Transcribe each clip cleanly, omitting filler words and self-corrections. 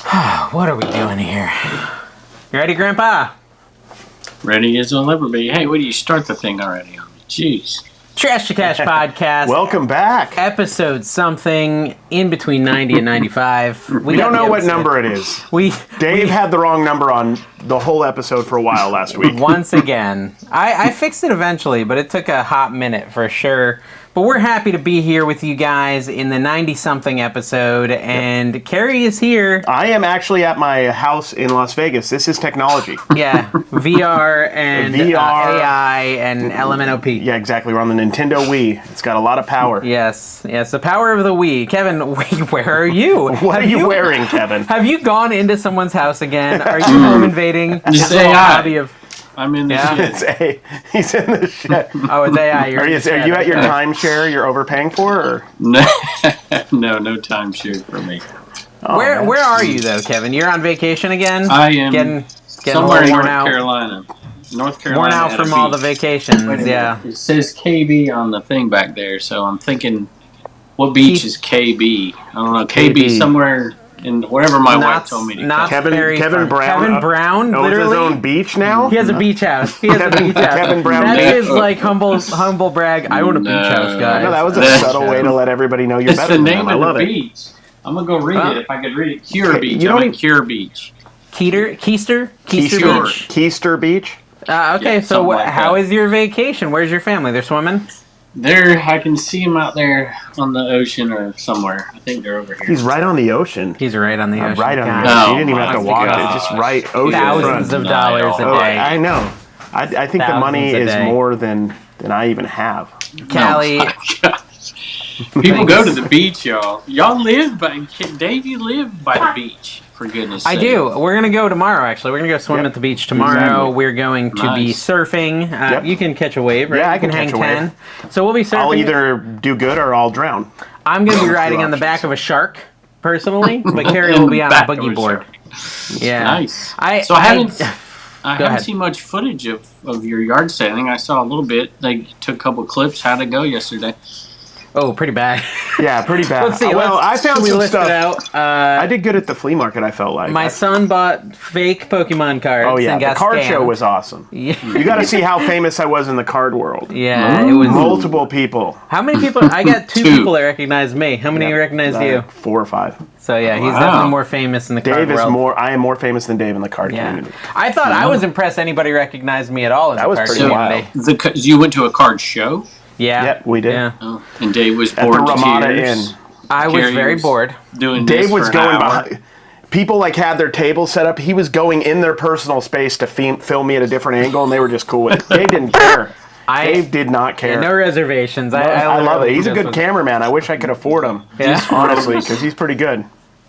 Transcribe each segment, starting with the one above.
What are we doing here? You ready, Grandpa? Ready as I'll ever be. Hey, what do you start the thing already on me? Jeez. Trash to Cash podcast. Welcome back. Episode something in between 90 and 95. We don't know what number it is. Dave had the wrong number on the whole episode for a while last week. Once again. I fixed it eventually, but it took a hot minute for sure. But we're happy to be here with you guys in the 90-something episode, and Carrie is here. I am actually at my house in Las Vegas. This is technology. Yeah, VR and AI and LMNOP. Yeah, exactly. We're on the Nintendo Wii. It's got a lot of power. Yes, the power of the Wii. Kevin, where are you? What are you wearing, Kevin? Have you gone into someone's house again? Are you home invading? Just AI. I'm in the shed. He's in the shed. Oh, it's AI. Are you at your timeshare you're overpaying for? Or? No, no timeshare for me. Oh, where are you, though, Kevin? You're on vacation again? I am getting somewhere in North out. Carolina. North Carolina. Worn out from all the vacations, yeah. It says KB on the thing back there, so I'm thinking, what beach is KB? I don't know. KB somewhere in wherever my wife told me to go. Kevin Brown. Kevin Brown, literally. His own beach now? He has a beach house. Kevin Brown. That is like humble brag. I own a beach house, guys. No, that was a subtle way to let everybody know you're better than them. I love it. Beach. I'm going to go read it if I could read it. Cure Beach. I'm at Cure Beach. Keister Beach? Keister Beach? Okay, yeah, so like how is your vacation? Where's your family? They're swimming? I can see them out there on the ocean or somewhere. I think they're over here. He's right on the ocean. He's right on the ocean. Right on the ocean. He didn't even have to walk it. Just right ocean Thousands of dollars a day. I know. I think the money is more than I even have. Callie. People go to the beach, y'all. Dave, you live by the beach, for goodness sake. I do. We're going to go tomorrow, actually. We're going to go swim at the beach tomorrow. Exactly. We're going to be surfing. You can catch a wave, right? Yeah, I can catch hang a wave. 10. So we'll be surfing. I'll either do good or I'll drown. I'm going to be riding on the back of a shark, personally, but Carrie will be on a boogie board. Yeah. Nice. I haven't seen much footage of your yard sailing. I saw a little bit. They took a couple clips. How'd it go yesterday? Oh, pretty bad. Yeah, pretty bad. Let's see. I found some stuff. Out? I did good at the flea market, I felt like. My son bought fake Pokemon cards. Oh, yeah. And got the card scammed. show was awesome. Yeah. You got to see how famous I was in the card world. Yeah, it was. Multiple people. How many people? I got two people that recognized me. How many recognized you? 4 or 5. So, yeah, he's definitely more famous in the card world. I am more famous than Dave in the card community. I thought I was impressed anybody recognized me at all in the card community. Wild. You went to a card show? Yeah. Yep, we did. Yeah. Oh, and Dave was bored at the Ramada to tears. Inn. I was very bored. Dave was going behind. People had their table set up. He was going in their personal space to film me at a different angle, and they were just cool with it. Dave didn't care. Dave did not care. No reservations. I love it. He's a good cameraman. I wish I could afford him. Yeah. Honestly, because he's pretty good.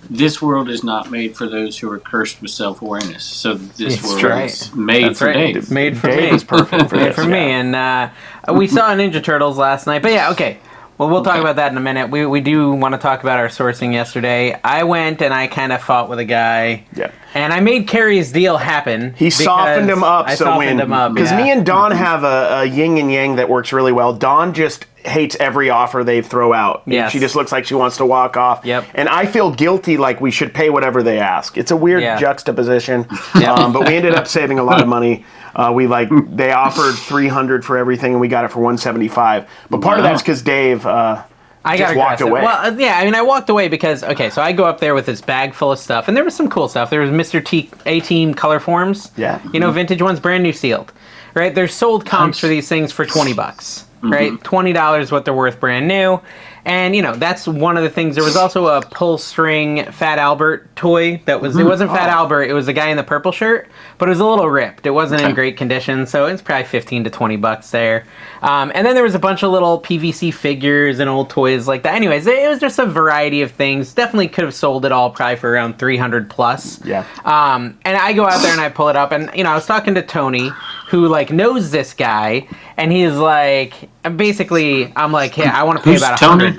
This world is not made for those who are cursed with self-awareness. So this world is made for Dave. Made for Dave me. is perfect for Made for me. And we saw Ninja Turtles last night. But yeah, okay. Well, we'll talk about that in a minute. We do want to talk about our sourcing yesterday. I went and I kind of fought with a guy. Yeah. And I made Carrie's deal happen. He softened him up. Because me and Dawn have a yin and yang that works really well. Dawn just hates every offer they throw out. Yes. She just looks like she wants to walk off. Yep. And I feel guilty like we should pay whatever they ask. It's a weird juxtaposition. But we ended up saving a lot of money. They offered $300 for everything, and we got it for $175. But part of that's because Dave just walked away. Well, I walked away because, so I go up there with this bag full of stuff, and there was some cool stuff. There was Mr. A-Team color forms. Yeah. Vintage ones, brand new sealed. Right? There's sold comps for these things for $20. Right? $20 what they're worth brand new. And, that's one of the things. There was also a pull string Fat Albert toy that was, it wasn't Fat Albert, it was the guy in the purple shirt, but it was a little ripped. It wasn't in great condition, so it's probably $15 to $20 there. And then there was a bunch of little PVC figures and old toys like that. Anyways, it was just a variety of things. Definitely could have sold it all probably for around $300 plus. Yeah. And I go out there and I pull it up, and, I was talking to Tony, who, knows this guy, and he's like, basically, I'm like, hey, I want to pay about $100.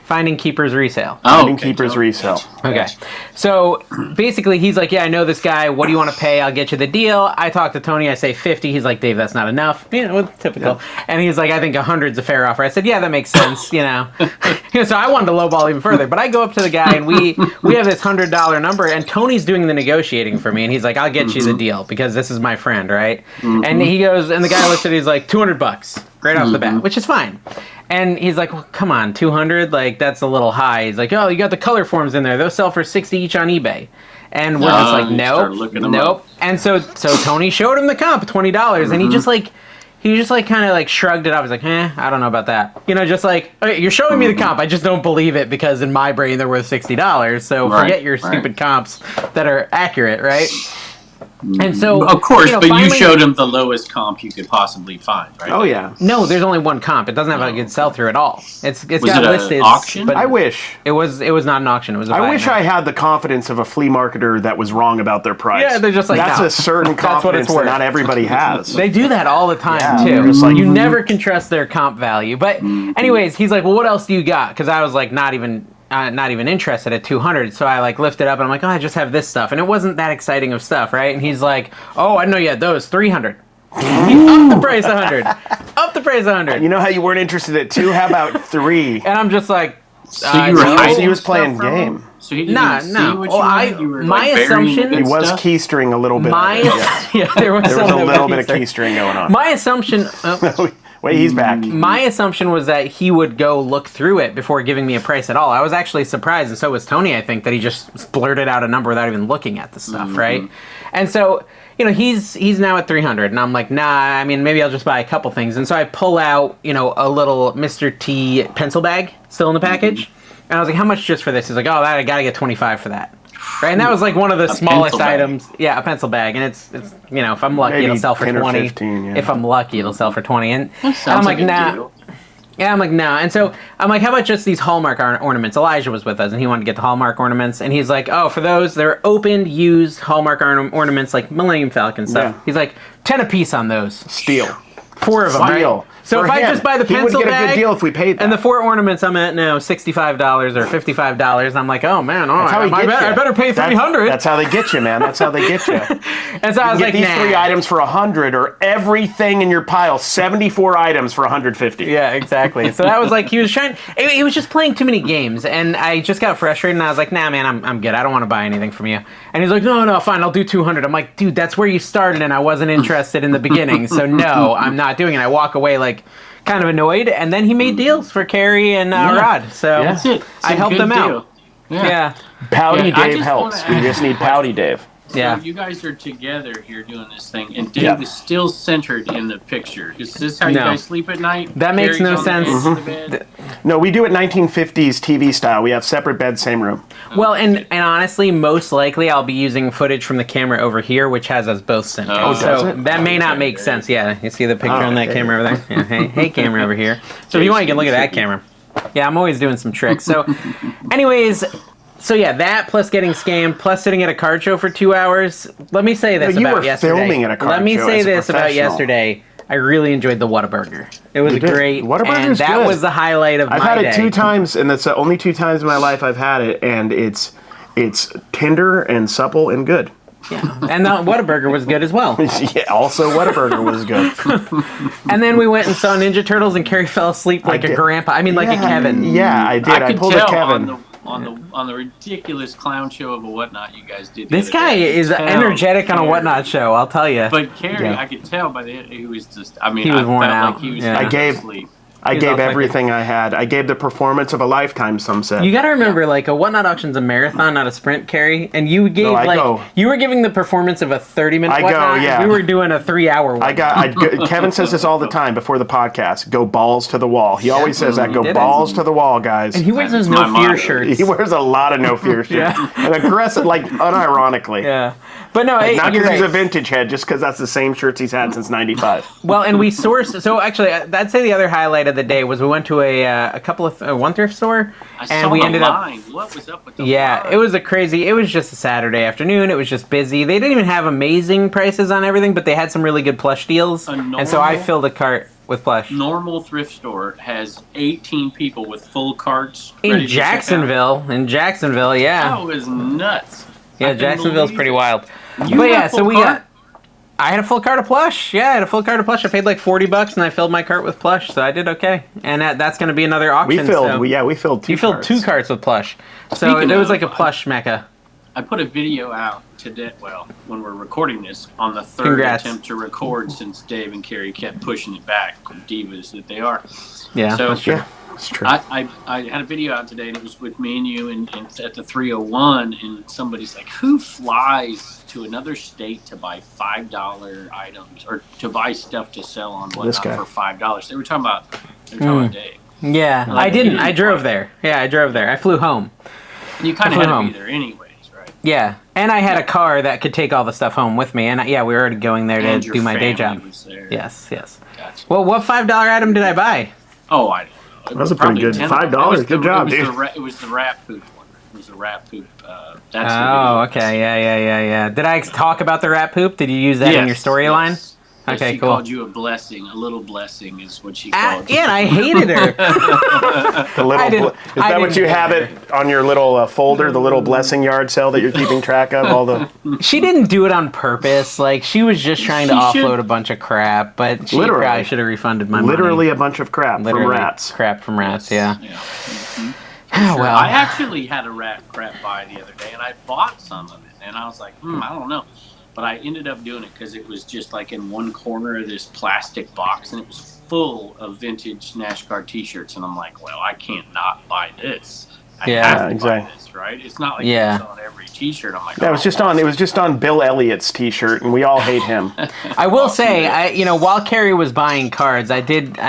Finding Keepers Resale. Finding Keepers Resale. Okay. So basically, he's like, yeah, I know this guy. What do you want to pay? I'll get you the deal. I talk to Tony. I say 50. He's like, Dave, that's not enough. You know, typical. Yeah. And he's like, I think 100's a fair offer. I said, yeah, that makes sense. You know. So I wanted to lowball even further. But I go up to the guy, and we have this $100 number, and Tony's doing the negotiating for me. And he's like, I'll get you the deal because this is my friend, right? And he goes, and the guy looks at it, he's like, $200 right off the bat, which is fine. And he's like, well, come on, 200? Like, that's a little high. He's like, oh, you got the color forms in there. Those sell for 60 each on eBay. And we're just like, nope. And so Tony showed him the comp, $20, and he just kind of like shrugged it off. He's like, I don't know about that. You know, just like, okay, you're showing me the comp. I just don't believe it because in my brain they're worth $60. So forget your stupid comps that are accurate, right? And so, of course, but finally, you showed him the lowest comp you could possibly find, right? Oh yeah. No, there's only one comp. It doesn't have a good sell through at all. It's got listed. Auction? But I wish it was not an auction. It was. I wish I had the confidence of a flea marketer that was wrong about their price. Yeah, they're just like that's a certain confidence that not everybody has. They do that all the time too. Like, you never can trust their comp value. But anyways, he's like, well, what else do you got? Because I was like, not even interested at 200. So I like lifted up and I'm like, oh, I just have this stuff. And it wasn't that exciting of stuff, right? And he's like, oh, I know you had those, 300. Up the price 100. Up the price 100. You know how you weren't interested at 2? How about 3? And I'm just like, so you were he was playing game. So he didn't see what you were my assumption, he was keystring a little bit. There was a little bit of keystring going on. My assumption. Wait, he's back. My assumption was that he would go look through it before giving me a price at all. I was actually surprised, and so was Tony, I think, that he just blurted out a number without even looking at the stuff, right? And so, you know, he's now at 300, and I'm like, nah, I mean, maybe I'll just buy a couple things. And so I pull out, you know, a little Mr. T pencil bag still in the package, and I was like, how much just for this? He's like, oh, I gotta get 25 for that. Right, and that was like one of the smallest items. Yeah, a pencil bag, and it's you know, if I'm lucky, maybe it'll sell for 20. 15, yeah. If I'm lucky, it'll sell for 20. And I'm like, nah. Yeah, I'm like, nah. And so I'm like, how about just these Hallmark ornaments? Elijah was with us, and he wanted to get the Hallmark ornaments, and he's like, oh, for those, they're opened, used Hallmark ornaments like Millennium Falcon stuff. Yeah. He's like, 10 a piece on those. Steal. 4 of them. Steal. Right? So if I just buy the pencil bag, he would get a good deal if we paid that. And the 4 ornaments, I'm at now $65 or $55, and I'm like, oh man, all right, I better pay $300. That's how they get you, man. That's how they get you. And so I was like, these 3 items for $100, or everything in your pile, 74 items for $150. Yeah, exactly. So that was like, he was trying. He was just playing too many games, and I just got frustrated, and I was like, nah, man, I'm good. I don't want to buy anything from you. And he's like, no, fine, I'll do 200. I'm like, dude, that's where you started, and I wasn't interested in the beginning, so no, I'm not doing it. I walk away like, kind of annoyed, and then he made deals for Carrie and Rod. So that's it. I helped them out. Yeah. Pouty Dave helps. We just need Pouty Dave. Yeah. So you guys are together here doing this thing, and Dave is still centered in the picture. Is this how you guys sleep at night? That makes no sense. No, we do it 1950s TV style. We have separate beds, same room. Well, and honestly, most likely I'll be using footage from the camera over here, which has us both centered. So that may not make sense. Yeah, you see the picture on that camera over there? Yeah, hey, camera over here. So if you want, you can look at that camera. Yeah, I'm always doing some tricks. So anyways... So yeah, that plus getting scammed, plus sitting at a card show for 2 hours. Let me say this about yesterday. You were filming at a card show. Let me say this about yesterday. I really enjoyed the Whataburger. It was great. Whataburger's and that good. Was the highlight of my day. I've had it 2 times, and that's the only 2 times in my life I've had it, and it's tender and supple and good. Yeah, and the Whataburger was good as well. Yeah, also Whataburger was good. And then we went and saw Ninja Turtles, and Carrie fell asleep like a grandpa. I mean, like a Kevin. Yeah, I did. I pulled a Kevin. On the ridiculous clown show of a Whatnot you guys did. This guy is energetic on a Whatnot show, I'll tell you. But Carrie, I could tell by the end, he was just. I mean, he was worn out. Like he was asleep. I gave everything I had. I gave the performance of a lifetime, some said. You got to remember, like, a Whatnot auction's a marathon, not a sprint, Carrie. And you gave, you were giving the performance of a 30-minute Whatnot. We were doing a 3-hour Whatnot. Kevin says this all the time before the podcast. Go balls to the wall. He always says that. Go balls to the wall, guys. And he wears those No Fear shirts. He wears a lot of No Fear shirts. And aggressive, like, unironically. Yeah. But no, not because he's a vintage head, just because that's the same shirts he's had since '95. Well, and we sourced. So actually, I'd say the other highlight of the day was we went to a couple of one thrift store, and we ended up. What was up with the line? It was It was just a Saturday afternoon. It was just busy. They didn't even have amazing prices on everything, but they had some really good plush deals. And so I filled a cart. with plush. Normal thrift store has 18 people with full carts In Jacksonville. In Jacksonville, yeah. That was nuts. Yeah, Jacksonville's pretty wild. You but had yeah, a full so we cart? I had a full cart of plush. Yeah, I had a full cart of plush. I paid like $40 and I filled my cart with plush, so I did okay. And that's going to be another auction. We filled 2 You filled carts. 2 carts with plush. So Speaking it was of, like a plush mecca. I put a video out today, when we're recording this, on the 3rd Congrats. attempt to record since Dave and Carrie kept pushing it back, divas that they are. Yeah, So that's true. Yeah, that's true. I had a video out today, and it was with me and you, and at the 301, and somebody's like, who flies to another state to buy $5 items, or to buy stuff to sell on whatnot for $5? They were talking about Dave. Yeah, Like, I didn't. you didn't I drove fly. there. Yeah, I drove there. I flew home. You kind of flew had to home. be there anyways, right? Yeah, and I had a car that could take all the stuff home with me, and we were already going there And to your do my day family job. was there. Yes. Gotcha. Well, what $5 item did I buy? Oh, I don't know. It That was a pretty probably good $10. $5. Good job, dude. It was the rat poop one. It was the rat poop. That's Oh, okay. Yeah. Did I talk about the rat poop? Did you use that in your storyline? Yes. Okay, she cool. called you a blessing. A little blessing is what she called you. Yeah, and I hated her. The little is that what you have it on your little folder, the little blessing yard sale that you're keeping track of? All the She didn't do it on purpose. Like, she was just trying to She should- offload a bunch of crap, but she Literally. probably should have refunded my money. literally a bunch of crap from Literally rats. crap from rats, yeah. Yeah. Oh, well. I actually had a rat crap buy the other day, and I bought some of it, and I was like, I don't know. But I ended up doing it because it was just like in one corner of this plastic box, and it was full of vintage NASCAR T-shirts, and I'm like, well, I can't not buy this. I have to exactly. buy this, right? It's not like Yeah. it's on every T-shirt. I'm like, Yeah, it was just on Bill Elliott's T-shirt, and we all hate him. I will say, while Carrie was buying cards, I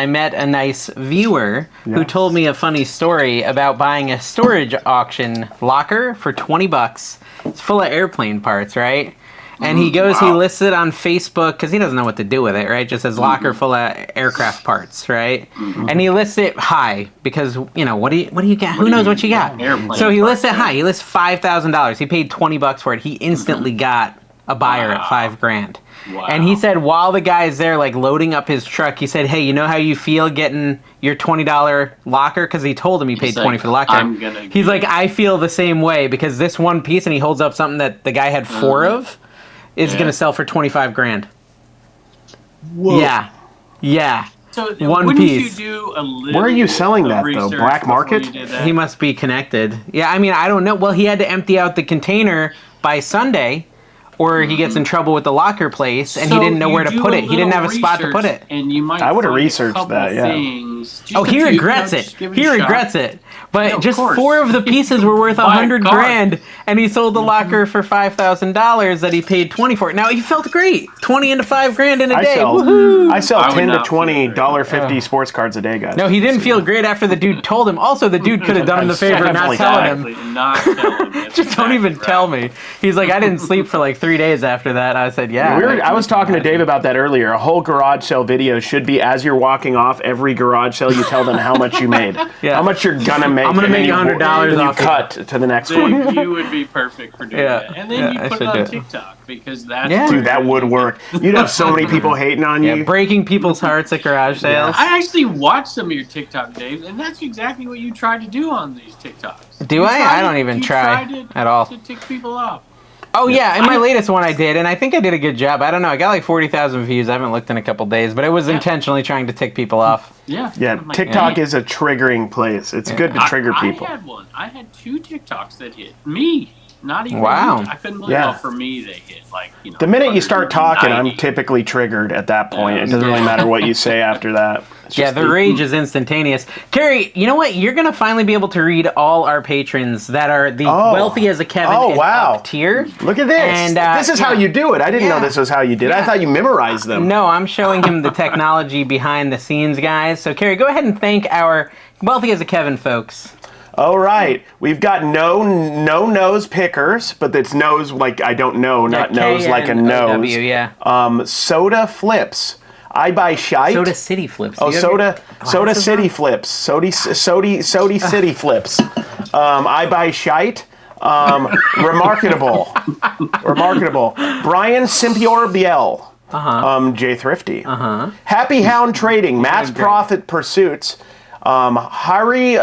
met a nice viewer who told me a funny story about buying a storage auction locker for $20. It's full of airplane parts, right? And he lists it on Facebook because he doesn't know what to do with it, right? Just says locker full of aircraft parts, right? And he lists it high because, what do you got? Who knows what you got? Airplane So he lists it parts, high. He lists $5,000. He paid $20 for it. He instantly got a buyer at $5,000. Wow. And he said while the guy's there, like loading up his truck, he said, "Hey, you know how you feel getting your $20 locker?" Because he told him he paid He's $20 like, for the locker. He's like, "I feel the same way because this one piece," and he holds up something that the guy had 4 of, is going to sell for $25,000. Whoa. Yeah. So One wouldn't piece. you do a little Where are you selling of that, though? research Black before market? you did that? He must be connected. Yeah, I mean, I don't know. Well, he had to empty out the container by Sunday, or he gets in trouble with the locker place, and he So didn't know you where to do put it. He didn't have a spot to put research, it. And you might I would've find a researched couple that, yeah. things. Just Oh, a he few, regrets just it. give it He a shot. regrets it. But of just course. 4 of the pieces were worth Buy a car. $100,000, and he sold the locker for $5,000 that he paid $20 for. Now he felt great. 20 into $5,000 in a day. Woohoo! I sell I would 10 to not 20 feel $1.50 sports cards a day, guys. No, he didn't feel great after the dude told him. Also, the dude could have done him the favor of not Definitely telling him. Exactly. Not telling him. Just don't even tell me. He's like, I didn't sleep for like 3 days after that. I said, yeah. I was talking to Dave about that earlier. A whole garage sale video should be as you're walking off every garage sale, you tell them how much you made. Yeah. How much you're gonna make. I'm gonna and make then $100 then you off it. cut to the next one. Dave, you would be perfect for doing Yeah. that. And then Yeah, you I put should it do on it. TikTok because that's Yeah. where Dude, that would work. You'd have so many people hating on you. Yeah, breaking people's hearts at garage sales. I actually watched some of your TikTok, Dave, and that's exactly what you tried to do on these TikToks. Do You I? tried I don't to- even you try tried at all. to tick people off. Oh, yeah, in my latest one I did, and I think I did a good job. I don't know, I got like 40,000 views. I haven't looked in a couple days, but it was intentionally trying to tick people off. Yeah. Yeah, I'm like, TikTok hey, is a triggering place. It's good to trigger people. I had one. I had 2 TikToks that hit me. Not even Wow. you. I couldn't believe Yeah. how for me they hit The minute you start talking, I'm 190. typically triggered at that point. Yeah. It doesn't really matter what you say after that. It's Yeah, just the rage is instantaneous. Carrie, you know what? You're going to finally be able to read all our patrons that are the wealthy as a Kevin and up tier. Look at this. And, this is how you do it. I didn't know Yeah. this was how you did it. I thought you memorized them. No, I'm showing him the technology behind the scenes, guys. So, Carrie, go ahead and thank our wealthy as a Kevin folks. All right. We've got no nose pickers, but it's nose like I don't know, not nose like a nose. K-N-O-W, yeah. Soda flips. I buy shite. Soda City flips. Oh, Do you have soda your glasses city on? flips. Sody city flips. I buy shite. Remarkable. Brian Simpior Biel. Jay Thrifty. Happy Hound Trading, Mass Profit Pursuits, Hari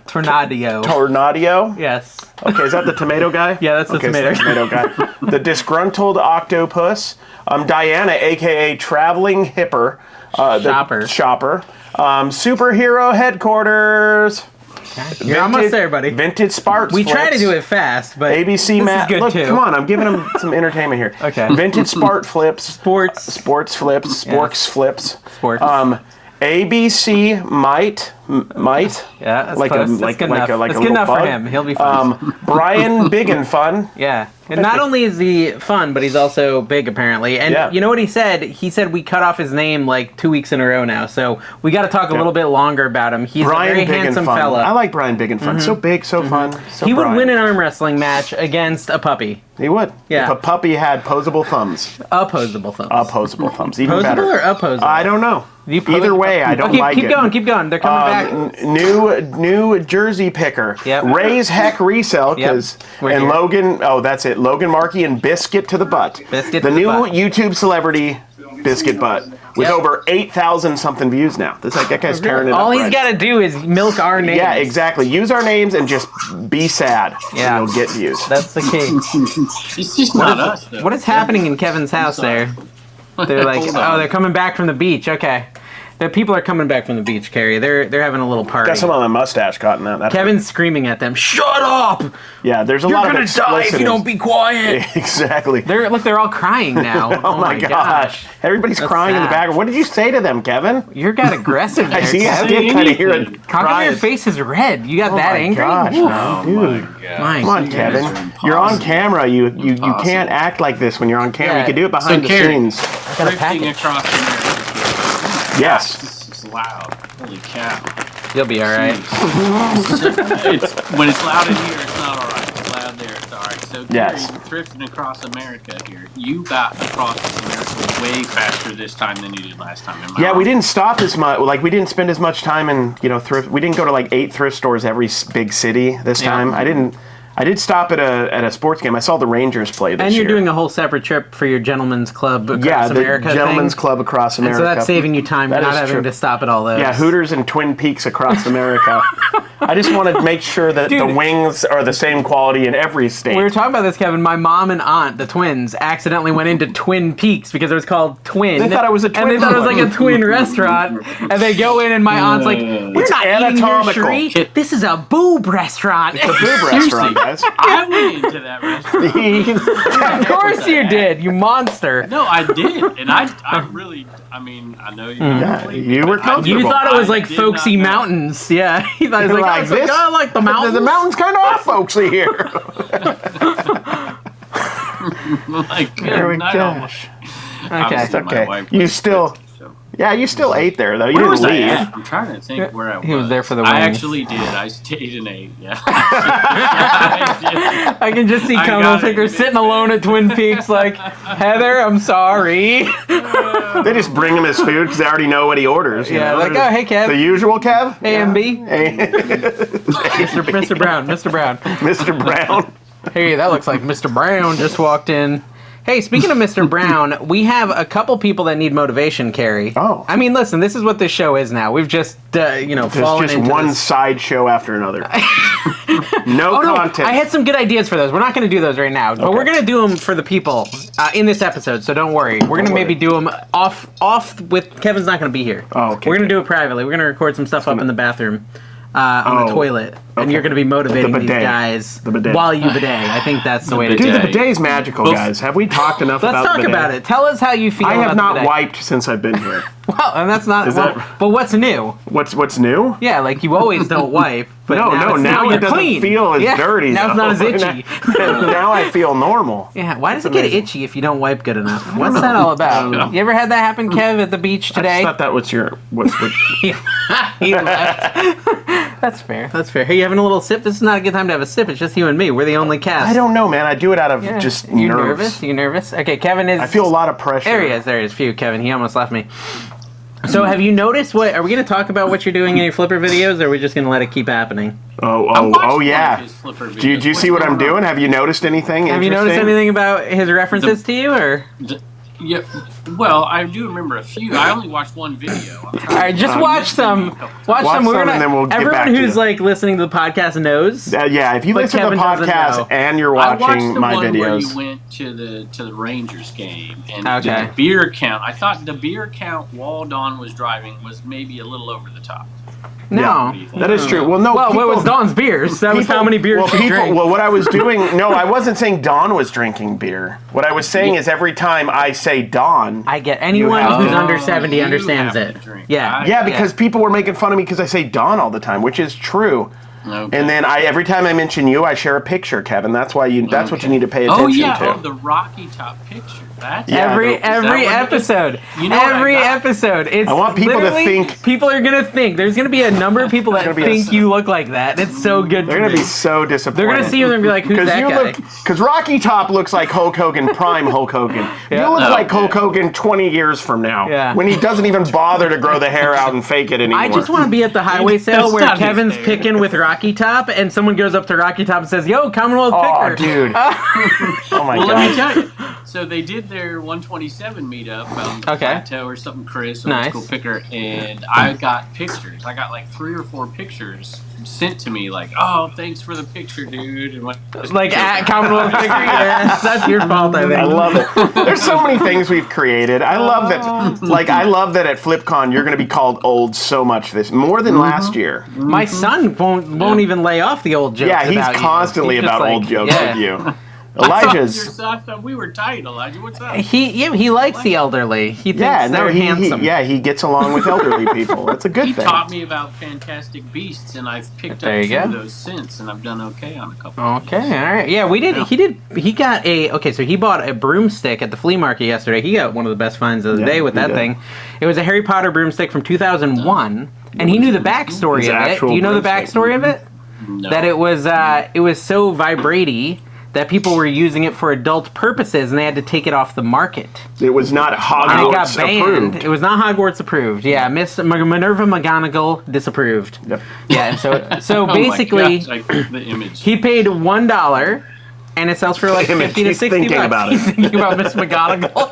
Tornado. Yes. Okay, is that the tomato guy? Yeah, that's the tomato. So the tomato guy. The Disgruntled Octopus, Diana, aka Traveling Hipper, the Shopper, Superhero Headquarters. Okay. You're almost there, buddy. Vintage Sparks. We try to do it fast, but ABC Matt. Look, too. Come on, I'm giving him some entertainment here. Okay. Vintage Spart Flips. Sports Flips. Sporks Flips. Sports. ABC Might. Yeah, that's like close. a That's good like enough. a like That's a good little enough bug. for him. He'll be fun. Brian Big and Fun. Yeah. And not only is he fun, but he's also big, apparently. And you know what he said? He said we cut off his name like 2 weeks in a row now. So we got to talk a little bit longer about him. He's Brian a very Big handsome and fun. fella. I like Brian Big and Fun. So big, so fun. So he would Brian. win an arm wrestling match against a puppy. He would. Yeah. If a puppy had posable thumbs. Opposable thumbs. Opposable thumbs. Even Posable better. or opposable? I don't know. You Either way, I don't like keep it. Keep going. They're coming back. New Jersey picker. Yep. Ray's Heck Resell. And here. Logan, that's it. Logan Markey and Biscuit to the Butt. Biscuit the to the new butt. YouTube celebrity, Biscuit Butt. With over 8,000 something views now. This that guy's tearing it up. All he's right. got to do is milk our names. Yeah, exactly. Use our names and just be sad. Yeah. And you'll get views. That's the key. It's just not us, though. What is happening in Kevin's house there? They're like, they're coming back from the beach. Okay. The people are coming back from the beach, Carrie. They're having a little party. Got some on my mustache caught in that. Kevin's screaming at them. Shut up! Yeah, there's a lot of You're gonna die if you don't be quiet. Exactly. They're all crying now. Oh my gosh. Everybody's crying in the background. What did you say to them, Kevin? You got aggressive there, I see. I Kevin. did kind of hear it. How come your face is red? You got that angry? Gosh, no, dude. Come on, Kevin. You're on camera. You can't act like this when you're on camera. You can do it behind the scenes. I got a package. Across America. Yes. This is loud. Holy cow. You'll be all right. When it's loud in here, it's not all right. It's loud there, it's all right. So, Gary, Yes. thrifting across America here. You got across America way faster this time than you did last time. Am I wrong? We didn't stop as much. Like, we didn't spend as much time in, thrift. We didn't go to like 8 thrift stores every big city this time. I did stop at a sports game. I saw the Rangers play this year. And you're doing a whole separate trip for your Gentlemen's Club across America the Gentlemen's thing. Club across America. And so that's saving you time. You're not having to stop at all those. Yeah, Hooters and Twin Peaks across America. I just want to make sure that the wings are the same quality in every state. We were talking about this, Kevin. My mom and aunt, the twins, accidentally went into Twin Peaks because it was called Twin. They thought it was a twin. And they thought it was like a twin restaurant. And they go in and my aunt's like, we're not anatomical. eating your treat. This is a boob restaurant. It's a boob restaurant, guys. I went into that restaurant. Of course you did, you monster. No, I did. And I really, I know you don't believe me, You were but comfortable. You thought it was like I did folksy not know. mountains. Yeah. He thought it was like, this? I like the mountains. The mountains kind of are folksy here. Like, There we not go. almost. Okay. Obviously, my Okay. wife You was still- sick, so. Yeah, you still ate there, though. You Where didn't was I leave. at? I'm trying to think where I was. He was there for the I wings. actually did. I stayed and ate. Yeah. I can just see I Colonel got it. Ficker sitting alone at Twin Peaks like, Heather, I'm sorry. They just bring him his food because they already know what he orders. you Yeah, know? like, oh, hey, Kev. The usual Kev? A and B. Mr. Mr. Brown. Mr. Brown. Mr. Brown. Hey, that looks like Mr. Brown just walked in. Hey, speaking of Mr. Brown, we have a couple people that need motivation, Carrie. Oh. I mean, listen, this is what this show is now. We've just, fallen There's just into one this. side show after another. No Oh, no, content. I had some good ideas for those. We're not going to do those right now, but we're going to do them for the people in this episode, so don't worry. We're going to maybe do them off with... Kevin's not going to be here. Oh, okay. We're going to do it privately. We're going to record some stuff up in the bathroom. On the toilet, and you're going to be motivating The these bidet. guys The bidet. while you bidet. I think that's the way to do Dude, it. the bidet's magical, guys. Have we talked enough Let's about talk the bidet? about it. Tell us how you feel. I have about not the bidet. wiped since I've been here. Well, and that's not. Is that- But what's new? What's new? Yeah, like you always don't wipe. But Now you're it doesn't clean. feel as dirty. Now it's though. not as itchy. Now I feel normal. Yeah, why does it amazing. get itchy if you don't wipe good enough? What's that all about? You ever had that happen, Kev, at the beach I today? thought that was your... He left. That's fair. That's fair. Hey, you having a little sip? This is not a good time to have a sip. It's just you and me. We're the only cast. I don't know, man. I do it out of Yeah. just You nerves. nervous? You nervous? Okay, Kevin is... I feel a lot of pressure. There he is. There he is. Phew, Kevin. He almost left me. So have you noticed what... Are we going to talk about what you're doing in your Flipper videos, or are we just going to let it keep happening? Oh, yeah. Do you see what I'm doing? Have you noticed anything Have you noticed interesting? anything about his references to you, or... Yeah, well, I do remember a few. I only watched one video. All right, just watch some. Watch some. We're gonna. And then we'll get everyone back to who's you. like listening to the podcast knows. Yeah, if you listen to the Kevin doesn't know. podcast and you're I watched watching the my one where videos, you went to the Rangers game and Okay. the beer count. I thought the beer count while Dawn was driving was maybe a little over the top. No. yeah, that is true. Well, no. Well, people, what was Dawn's beers? That was how many beers she drank. Well, what I was doing, no, I wasn't saying Dawn was drinking beer. What I was saying is every time I say Dawn, I get anyone have who's to- under 70 you understands have it. to drink. Yeah. yeah, because people were making fun of me because I say Dawn all the time, which is true. Okay. And then every time I mention you, I share a picture, Kevin. That's why that's what you need to pay attention Oh yeah, to. the Rocky Top picture. That's Yeah, Every is that what it is? episode, You know what I every got? episode, it's I want people to literally- think- People are gonna think. There's gonna be a number of people that gonna be think you look like that. It's so good. They're to gonna me. be so disappointed. They're gonna see you and be like, "Who's that guy?" Because Rocky Top looks like Hulk Hogan, prime Hulk Hogan. Yeah. You look Oh, like Hulk yeah. Hogan 20 years from now. Yeah. When he doesn't even bother to grow the hair out and fake it anymore. I just want to be at the highway sale That's where not his Kevin's hair. picking with Rocky Top, and someone goes up to Rocky Top and says, "Yo, Commonwealth Oh, picker." dude. Oh my Well, let me god. tell you. So they did their 127 meetup on the Okay. Plateau or something, Chris, Nice. old school picker, and I got pictures. I got like 3 or 4 pictures sent to me, like, "Oh, thanks for the picture, dude." And what, Like at Commonwealth picker. Yeah, that's your fault, I think. I love it. There's so many things we've created. I love that. Like I love that at FlipCon you're going to be called old so much more than last year. My son won't even lay off the old jokes. Yeah, he's about you. constantly He's just about like, old jokes yeah. with you. I Elijah's. thought we were tight, Elijah. What's up? He likes the elderly. He thinks Yeah, they're no, handsome. he gets along with elderly people. That's a good He thing. taught me about Fantastic Beasts, and I've picked There up you 2 of go. those since, and I've done okay on a couple. Okay, all right. Yeah, we did. Yeah. He got a. Okay, so he bought a broomstick at the flea market yesterday. He got one of the best finds of the Yeah, day with he that did. thing. It was a Harry Potter broomstick from 2001, and he knew the backstory His of it. actual Do you know the broomstick. backstory of it? No. That it was so vibrate that people were using it for adult purposes, and they had to take it off the market. It was not And it Hogwarts got banned. approved. It was not Hogwarts approved. Yeah, Miss Minerva McGonagall disapproved. Yep. Yeah, and so Oh my basically, gosh, the image. he paid $1, and it sells for like Damn it, 50 to he's 60 thinking bucks. about He's it. thinking about Miss McGonagall.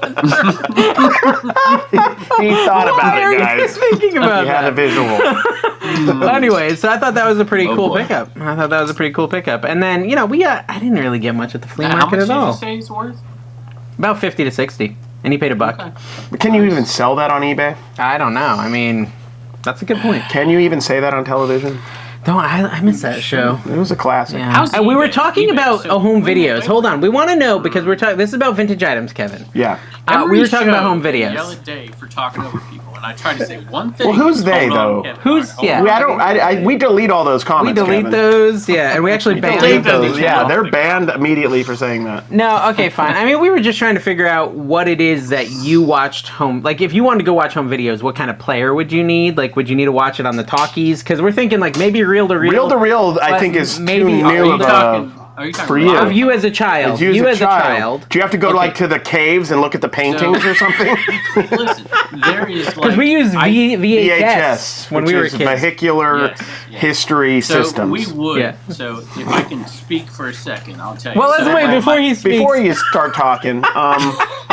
He thought about Why are it, you guys. thinking about He had a that? visual. Anyway, so I thought that was a pretty Oh, cool boy. pickup. And then, I didn't really get much at the flea How market much at did all. you say it's worth? About 50 to 60. And he paid $1. Okay. Can you even sell that on eBay? I don't know. I mean, that's a good point. Can you even say that on television? Don't I miss that show. It was a classic. Yeah. How's We were eBay? talking eBay, about so- home wait, videos. wait. Hold on. We want to know because we're talking. This is about vintage items, Kevin. Yeah. We Every were talking about show, home they videos. Yell at Dave for talking over people, and I try to say one thing. Well, who's they, Hold on, though? Kevin. Who's- Hold yeah. on. We delete all those We comments. delete Kevin. those, yeah, and we actually banned Delete Dave those. those. doesn't Yeah, know. they're banned immediately for saying that. No, okay, fine. I mean, we were just trying to figure out what it is that you watched home. Like, if you wanted to go watch home videos, what kind of player would you need? Like, would you need to watch it on the talkies? Because we're thinking, like, maybe reel to reel. Reel to reel, I but think, is maybe- too Are new you of Are you talking for live? you. Of you as a child. You as a child. Do you have to go like to the caves and look at the paintings or something? Listen, there is like Because we used VHS VHS, when which we were is kids. vehicular Yes, yes. history so systems. we would. Yeah. So if I can speak for a second, I'll tell you. Well, let's So wait my- before he speaks. Before you start talking,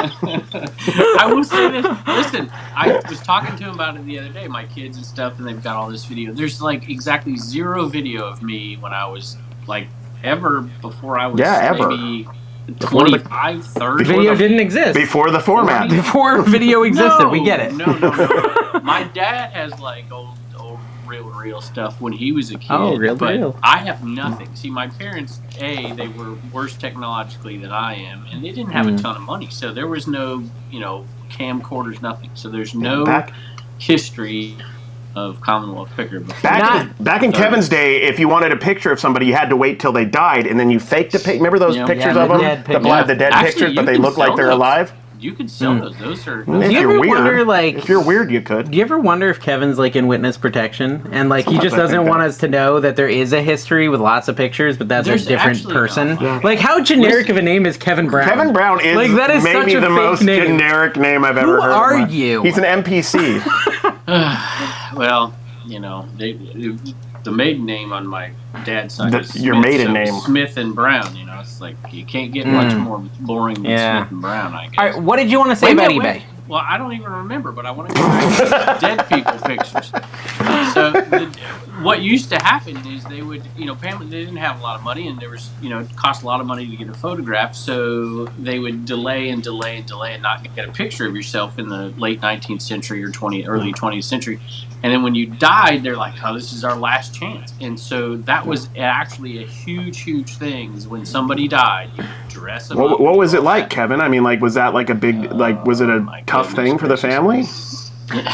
I will say this. Listen, I was talking to him about it the other day, my kids and stuff, and they've got all this video. There's like exactly 0 video of me when I was like ever before I was ever. maybe Before the- 25, 30. Video didn't exist. before the format. Before video existed, we get it. No. My dad has like old real stuff when he was a kid. Oh, reel to but reel. I have nothing. See, my parents, they were worse technologically than I am, and they didn't have a ton of money, so there was no, camcorders, nothing. So there's no Back- history of Commonwealth picker before. Back in Kevin's day, if you wanted a picture of somebody, you had to wait till they died, and then you faked a pic. Remember those Yeah. pictures Yeah, of the them? dead The, pictures. the dead Actually, pictures, you but they can look like sell they're those. alive? You could sell those. Those are. If Do you you're ever weird, wonder, like- if you're weird, you could. Do you ever wonder if Kevin's like in witness protection and like he just Sometimes I doesn't think want that. us to know that there is a history with lots of pictures, but that's There's a different actually person? not. Yeah. Like how generic Listen. of a name is Kevin Brown? Kevin Brown is, Like, that is such maybe a the fake most name. generic name I've ever Who heard. are you? He's an NPC. Well, the maiden name on my dad's side is your Smith, maiden so name. Smith and Brown. You know, it's like you can't get much more boring than Smith and Brown, I guess. All right, what did you want to say about eBay? Well, I don't even remember, but I want to go back to dead people pictures. So what used to happen is they would, family, they didn't have a lot of money, and there was, it cost a lot of money to get a photograph, so they would delay and not get a picture of yourself in the late 19th century or early 20th century. And then when you died, they're like, oh, this is our last chance. And so that was actually a huge, huge thing, is when somebody died, you dress them up. What was it like, Kevin? I mean, like, was that like a big, was it a tough thing for the family?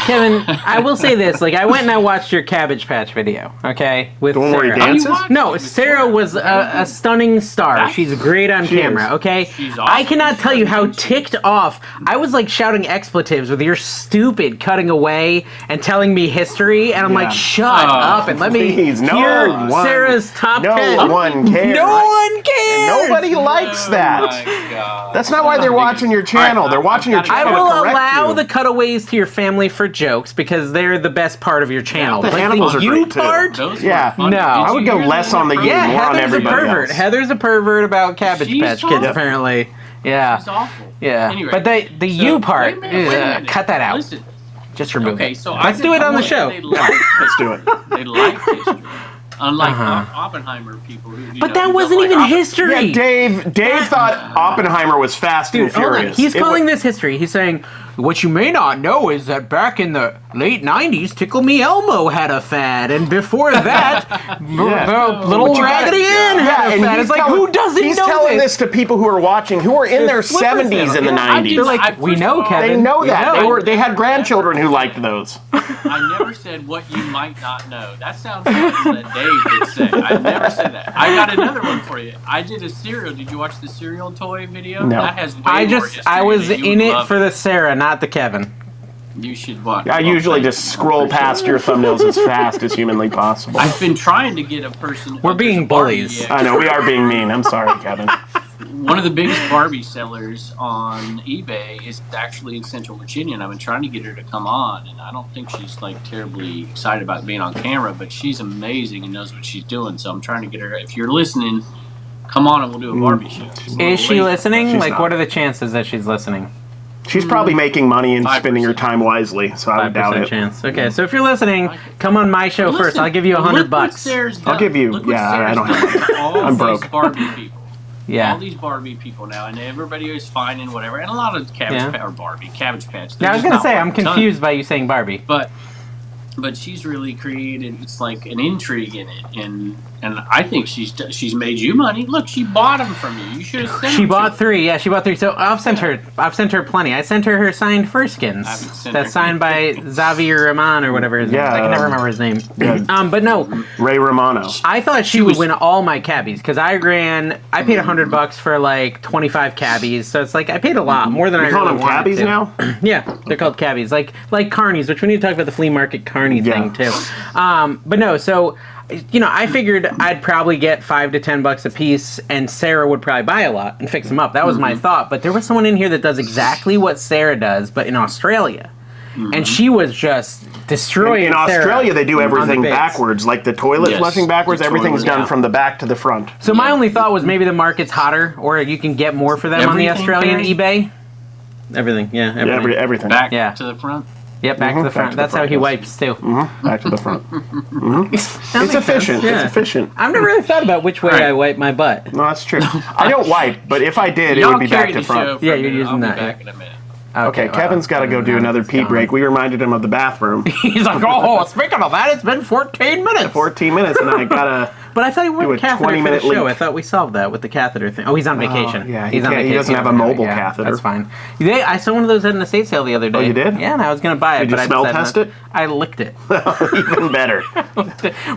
Kevin, I will say this. Like, I went and I watched your Cabbage Patch video, okay? With the one where he Sarah. dances? No, Sarah was a stunning star. She's great on camera, okay? She's awesome. I cannot tell you how ticked off. I was like shouting expletives with your stupid cutting away and telling me history, and I'm like, shut up and let me hear Sarah's top 10. No one cares. No one cares. Nobody likes that. Oh my God. That's not why they're watching your channel. They're watching your channel I will to correct allow you. the cutaways to your family for jokes because they're the best part of your channel. The But animals the are you great, too. part? Those Yeah. were fun. No. Did I would you go hear less that? on the you, Yeah, more on Heather's a everybody pervert. else. Heather's a pervert about Cabbage She's Patch Kids, awful. apparently. Yeah. It's awful. Yeah. Anyway, But the you part, wait a minute. cut that out. Listen, Just remove okay, it. so Let's do it on the show. They liked Let's do it. They liked history. Unlike Oppenheimer people who But that wasn't even history. Yeah, Dave thought Oppenheimer was Fast and Hold on. Furious. He's calling this history. He's saying, what you may not know is that back in the late 90s, Tickle Me Elmo had a fad, and before that, the Little Raggedy Ann had a fad. It's like, who doesn't know He's telling this to people who are watching, who are in their 70s in the 90s. They're like, we know, Kevin. They know We that. know. They had grandchildren who liked those. I never said what you might not know. That sounds something that Dave would say. I never said that. I got another one for you. I did a cereal. Did you watch the cereal toy video? No. That has way more history I was than you in would it love. for the Sarah, not the Kevin. You should watch. I usually just scroll past your thumbnails as fast as humanly possible. I've been trying to get a person. We're being bullies. I know, we are being mean. I'm sorry, Kevin. One of the biggest Barbie sellers on eBay is actually in Central Virginia, and I've been trying to get her to come on, and I don't think she's like terribly excited about being on camera, but she's amazing and knows what she's doing, so I'm trying to get her. If you're listening, come on and we'll do a Barbie show. Is she listening? She's Like, not. what are the chances that she's listening? She's probably making money and 5%. spending her time wisely, so I would doubt 5% it. chance. Okay, so if you're listening, come on my show first. I'll give you $100. I'll give you- I don't have that. All I'm these broke. Barbie people. Yeah. All these Barbie people now, and everybody is fine and whatever, and a lot of Cabbage Patch. Yeah, I was gonna say I'm confused by you saying Barbie. But she's really created. It's like an intrigue in it, and I think she's made you money. Look, she bought them from you. You should have sent. She bought 3. Yeah, she bought 3. So I've sent her plenty. I sent her signed Furskins. That's signed by Xavier Rahman or whatever his name is. I can never remember his name. Yeah. But no, Ray Romano. I thought she would win all my cabbies because I paid $100 for like 25 cabbies. So it's like I paid a lot more than I You call really them wanted cabbies to. now? Yeah, they're called cabbies, like carnies, which we need to talk about the flea market carny thing too. But no, so I figured I'd probably get $5 to $10 a piece, and Sarah would probably buy a lot and fix them up. That was my thought. But there was someone in here that does exactly what Sarah does, but in Australia, and she was just destroying. In Australia, they do everything bids. backwards, like the toilet flushing backwards. Everything's done from the back to the front. So my only thought was maybe the market's hotter, or you can get more for them on the Australian eBay. Everything, everything. Everything. Back to the front. Yep, back to the front. That's how he wipes too. Back to the front. It's efficient. Yeah. It's efficient. I've never really thought about which way I wipe my butt. No, that's true. I don't wipe, but if I did, it would be back to front. Yeah, you're using that. Back in a minute. Okay, Kevin's got to go do another pee break. We reminded him of the bathroom. He's like, oh, speaking of that, it's been 14 minutes. 14 minutes, and I gotta. But I thought he went do a catheter 20-minute for the show. leak. I thought we solved that with the catheter thing. Oh, he's on vacation. Yeah, he's on vacation. he doesn't have a mobile catheter. That's fine. I saw one of those at an estate sale the other day. Oh, you did? Yeah, and I was going to buy it. Did you but smell I test it? I licked it. Even better.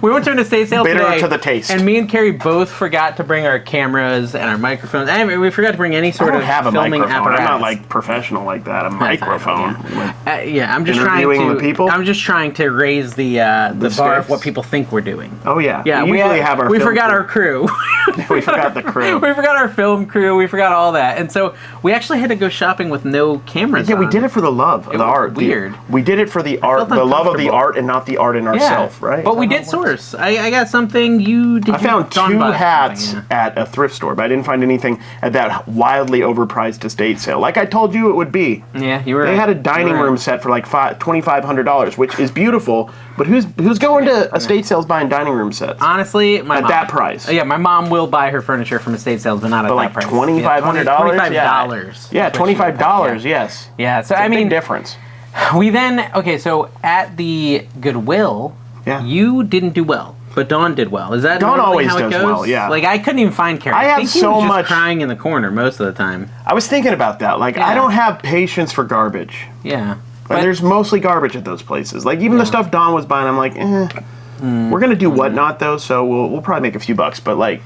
We went to an estate sale Bitter today. to the taste. And me and Carrie both forgot to bring our cameras and our microphones. I mean, we forgot to bring any I sort don't of have a filming microphone. apparatus. I'm not like professional like that. A microphone. Yeah, I'm just Interviewing trying to. the people? I'm just trying to raise the bar stakes? of what people think we're doing. Oh yeah. Yeah, we usually have our. We film forgot crew. our crew. We forgot the crew. We forgot our film crew. We forgot all that, and so we actually had to go shopping with no cameras. Yeah, we on. did it for the love of the was art. weird. We did it for the art, felt the love of the comfortable. art and not the art in ourselves, right? But we did source. I got something you did. I found 2 hats at a thrift store, but I didn't find anything at that wildly overpriced estate sale. Like I told you it would be. Yeah, you were They had a dining room set for like $2,500, which is beautiful, but who's going to estate sales buying dining room sets? Honestly, my mom. That price. Yeah, my mom will buy her furniture from estate sales, but not at But that like price. $2,500? $25. Yeah, $25, yes. Yeah, so It's a I mean, big difference. we then, okay, so at the Goodwill, Yeah. you didn't do well, but Dawn did well. Is that Dawn normally always how it does goes? well, yeah. Like, I couldn't even find Carrie. I have think he so was just much- crying in the corner most of the time. I was thinking about that. Like, I Yeah. don't have patience for garbage. Yeah. But there's mostly garbage at those places. Like, even the stuff Dawn was buying, I'm like, We're going to do whatnot, though, so we'll probably make a few bucks. But, like,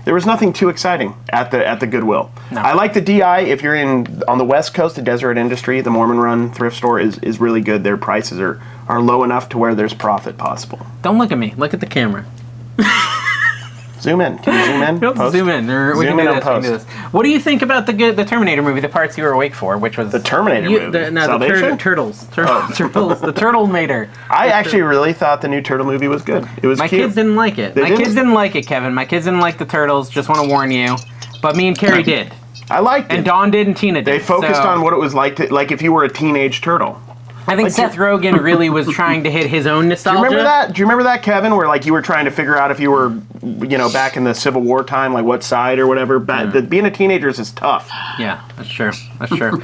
there was nothing too exciting at the Goodwill. No. I like the DI. If you're on the West Coast, the Deseret Industry, the Mormon Run thrift store is really good. Their prices are low enough to where there's profit possible. Don't look at me. Look at the camera. Zoom in. Can you zoom in? Nope, Post? zoom in. Or we Zoom can in do on this. We can do post. this. What do you think about the Terminator movie? The parts you were awake for, which was The Terminator movie? The Salvation? turtles. Turtles. The Turtle Mater. I actually really thought the new Turtle movie was good. It was My cute. kids didn't like it. They My didn't? kids didn't like it, Kevin. My kids didn't like the Turtles. Just want to warn you. But me and Carrie did. I liked it. And Dawn did and Tina did. They focused so on what it was like if you were a teenage turtle. I think Seth Rogen really was trying to hit his own nostalgia. Do you remember that? Do you remember that, Kevin? Where like you were trying to figure out if you were, back in the Civil War time, like what side or whatever. Being a teenager is tough. Yeah, that's true. That's true.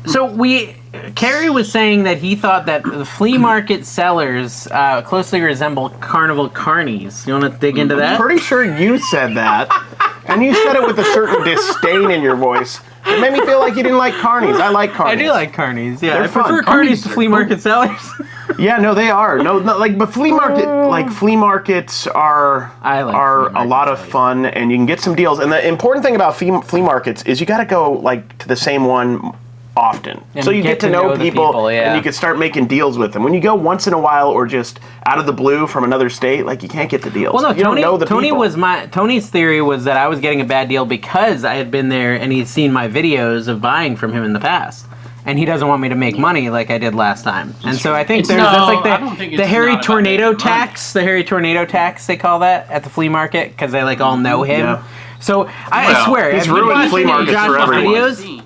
So Carrie was saying that he thought that the flea market sellers closely resemble carnival carnies. You want to dig into that? I'm pretty sure you said that, and you said it with a certain disdain in your voice. It made me feel like you didn't like carnies. I like carnies. I do like carnies. Yeah, They're I prefer fun. carnies to flea market sellers. Yeah, no, they are. No, like, but flea markets are I like are flea a lot of markets, fun, and you can get some deals. And the important thing about flea markets is you got to go like to the same one often, And so you get to know the people, yeah. and you can start making deals with them. When you go once in a while, or just out of the blue from another state, like you can't get the deals. Well, no, you don't know the people. Tony's theory was that I was getting a bad deal because I had been there and he'd seen my videos of buying from him in the past. And he doesn't want me to make money like I did last time. And so I think I don't think the it's Harry not about Tornado making money. tax, the Harry Tornado tax they call that at the flea market because they like all know him. Yeah. So I swear, he's have you ruined watched flea any of markets for Josh's everyone. videos?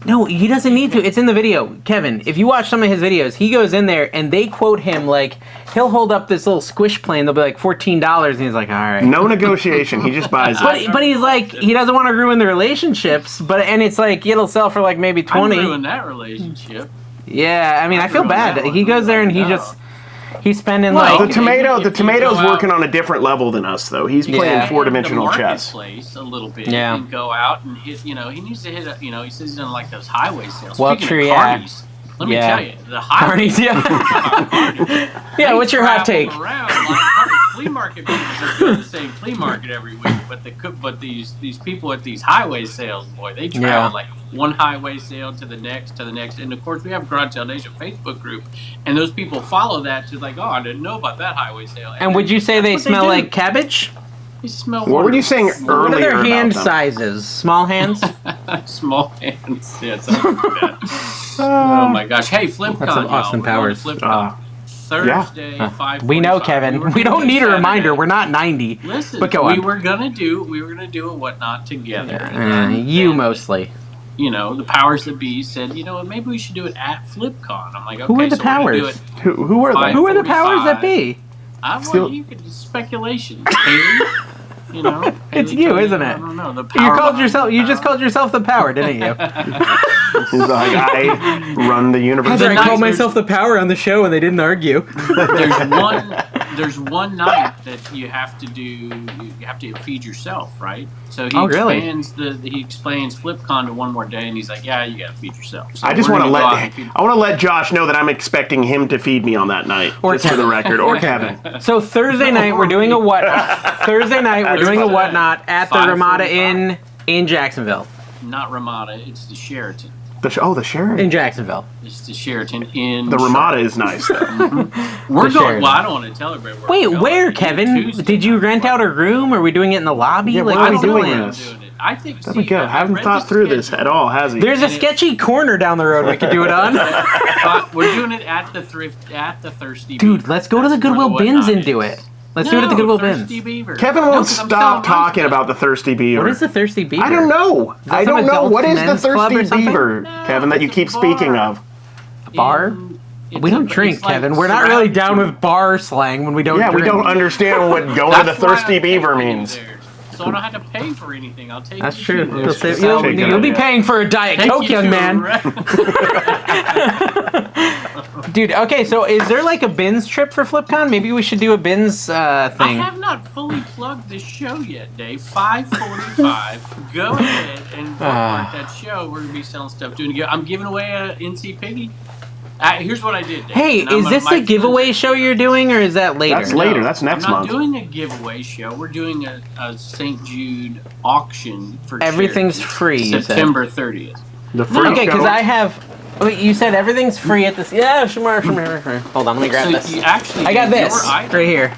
No, he doesn't need to. It's in the video. Kevin, if you watch some of his videos, he goes in there and they quote him like, he'll hold up this little squish plane, they'll be like $14, and he's like, all right. No negotiation. He just buys it. But he's like, he doesn't want to ruin the relationships, and it's like, it'll sell for like maybe 20. I ruined that relationship. Yeah, I mean, I feel ruined bad. that one. He goes there and he's spending Well, like... The tomato's if you go out- working on a different level than us, though. He's playing Yeah. four-dimensional the chess. marketplace a little bit. Yeah. And go out and hit. He needs to hit. He says he's gonna like those highway sales. Well, Speaking true, of yeah. carnies, let me Yeah. tell you, the highway. Carnies, yeah. Yeah, what's your hot take? Around, like, flea market people just do the same flea market every week, but these people at these highway sales, boy, they travel Yeah. like one highway sale to the next, and of course we have Garage Sale Nation Facebook group, and those people follow that to like, oh, I didn't know about that highway sale. And would you say they that's what smell do. like cabbage? They smell. What were you saying wonderful. What are earlier their hand about them? sizes? Small hands? Small hands. Yeah, something like that. Oh my gosh! Hey, FlipCon, That's some y'all. Austin We're going Powers. to FlipCon. Thursday, 5:45. We know, Kevin. We don't need a reminder. We're not 90. Listen, But go we on. were gonna do a whatnot together. You mostly. The powers that be said, maybe we should do it at FlipCon. I'm like, okay, Who are the so we're gonna do powers? it. Who are they? Who are the powers that be? You could speculation. Haley, It's Haley you, Jones, isn't it? I don't know. The You power called behind yourself. the You just power. called yourself the power, didn't you? He's like, I run the universe. Heather, I called myself the power on the show, and they didn't argue. There's one night that you have to do. You have to feed yourself, right? So he really? explains FlipCon to one more day, and he's like, yeah, you got to feed yourself. So I just we're want to gonna go out and feed- I want to let Josh know that I'm expecting him to feed me on that night, Or just for the record, or Kevin. So Thursday night we're doing a whatnot at the Ramada 5:45. Inn in Jacksonville. Not Ramada, it's the Sheraton. The Sheraton. In Jacksonville. It's the Sheraton in. The Ramada is nice, though. We're the going. Sheraton. Well, I don't want to tell everybody. Wait, we're going. where, It's Kevin? Tuesday. Did you rent out a room? Are we doing it in the lobby? Yeah, like, where what are are we we doing doing? this? I think. There we go. I haven't thought through this at all, has he? There's a sketchy corner down the road we could do it on. We're doing it at the thrift, at the Thirsty Dude, Beaver. let's go to the Goodwill Bins and do it. Let's do it at the Goodwill Bins. Beaver. Kevin won't stop talking about the Thirsty Beaver. What is the Thirsty Beaver? I don't know. I don't know. What is the Thirsty Beaver, No, Kevin, that you keep speaking of? A bar? We don't drink, Kevin. We're not really down with bar slang when we don't drink. Yeah, we don't understand what going to the Thirsty Beaver means. So I don't have to pay for anything. I'll take. That's true. You'll You'll be paying for a Diet Coke, young man. Dude, okay, so is there like a bins trip for FlipCon? Maybe we should do a bins thing. I have not fully plugged this show yet, Dave. 5:45. Go ahead and bookmark that show. We're gonna be selling stuff. I'm giving away a NC Piggy. Here's what I did, Dave. Hey, is this a giveaway show you're doing, or is that later? That's later. That's next month. I'm not doing a giveaway show. We're doing a St. Jude auction for everything's charity. free. September 30th. The free Okay, because show? I have. Wait, you said everyth's free at this. Yeah, sure. Hold on, let me grab this. You actually I got this right here.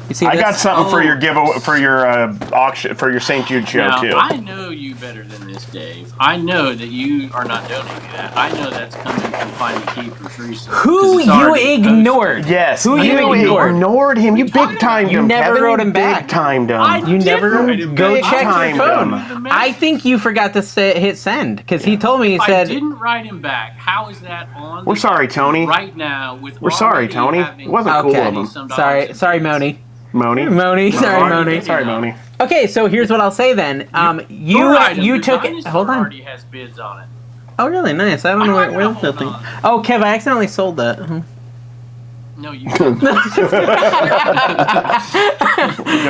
You see I this? got something for your giveaway for your auction for your St. Jude show now, too. I know you better than this, Dave. I know that you are not donating that. I know that's coming from Find the Keepers recently. Who you ignored? Yes, Who you ignored him. You big timed him. You never Kevin. wrote him back. Big timed him. You never go check your phone. him. I think you forgot to hit send because he told me he I said. didn't write him back. How is that on? We're sorry, Tony. Right now, with We're sorry, Tony. It wasn't cool of him. Sorry, Moni. Moni. Sorry, Moni. Sorry, Moni. Okay, so here's what I'll say then. You took it. Hold on. Already has bids on it. Oh, really? Nice. I don't know where the thing. Oh, Kev, I accidentally sold that. No, you. You're gonna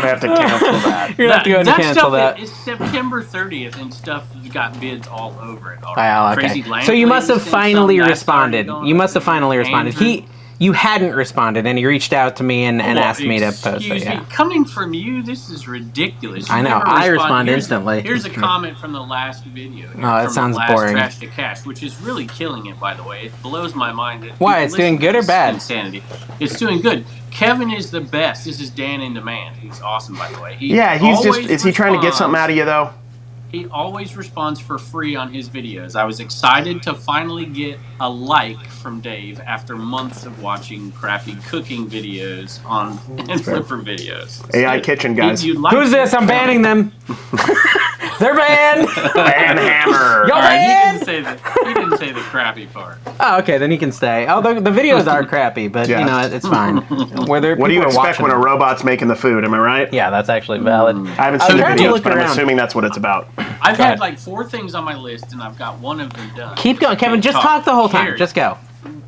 have to cancel that. You're gonna have to go and cancel that. It's September 30th, and stuff has got bids all over it. Oh, okay. So you must have finally responded. You must have finally responded. You hadn't responded, and he reached out to me and asked me to post it. Yeah. Coming from you, this is ridiculous. I know. I respond instantly. Here's a comment from the last video. Oh, that sounds boring. Trash to Cash, which is really killing it, by the way. It blows my mind. That why? It's doing good or bad? Insanity. It's doing good. Kevin is the best. This is Dan in Demand. He's awesome, by the way. He's just. Is he trying to get something out of you, though? He always responds for free on his videos. I was excited to finally get a like from Dave after months of watching crappy cooking videos and flipper videos. AI Kitchen, guys. Who's this? I'm banning them. They're banned. Ban hammer. Yo, man. He didn't say the crappy part. Oh, okay, then he can stay. Oh, the videos are crappy, but you know it's fine. What do you expect when a robot's making the food? Am I right? Yeah, that's actually valid. I haven't seen the videos, but I'm assuming that's what it's about. I've had like 4 things on my list, and I've got one of them done. Keep going, Kevin. Just talk the whole time. Just go.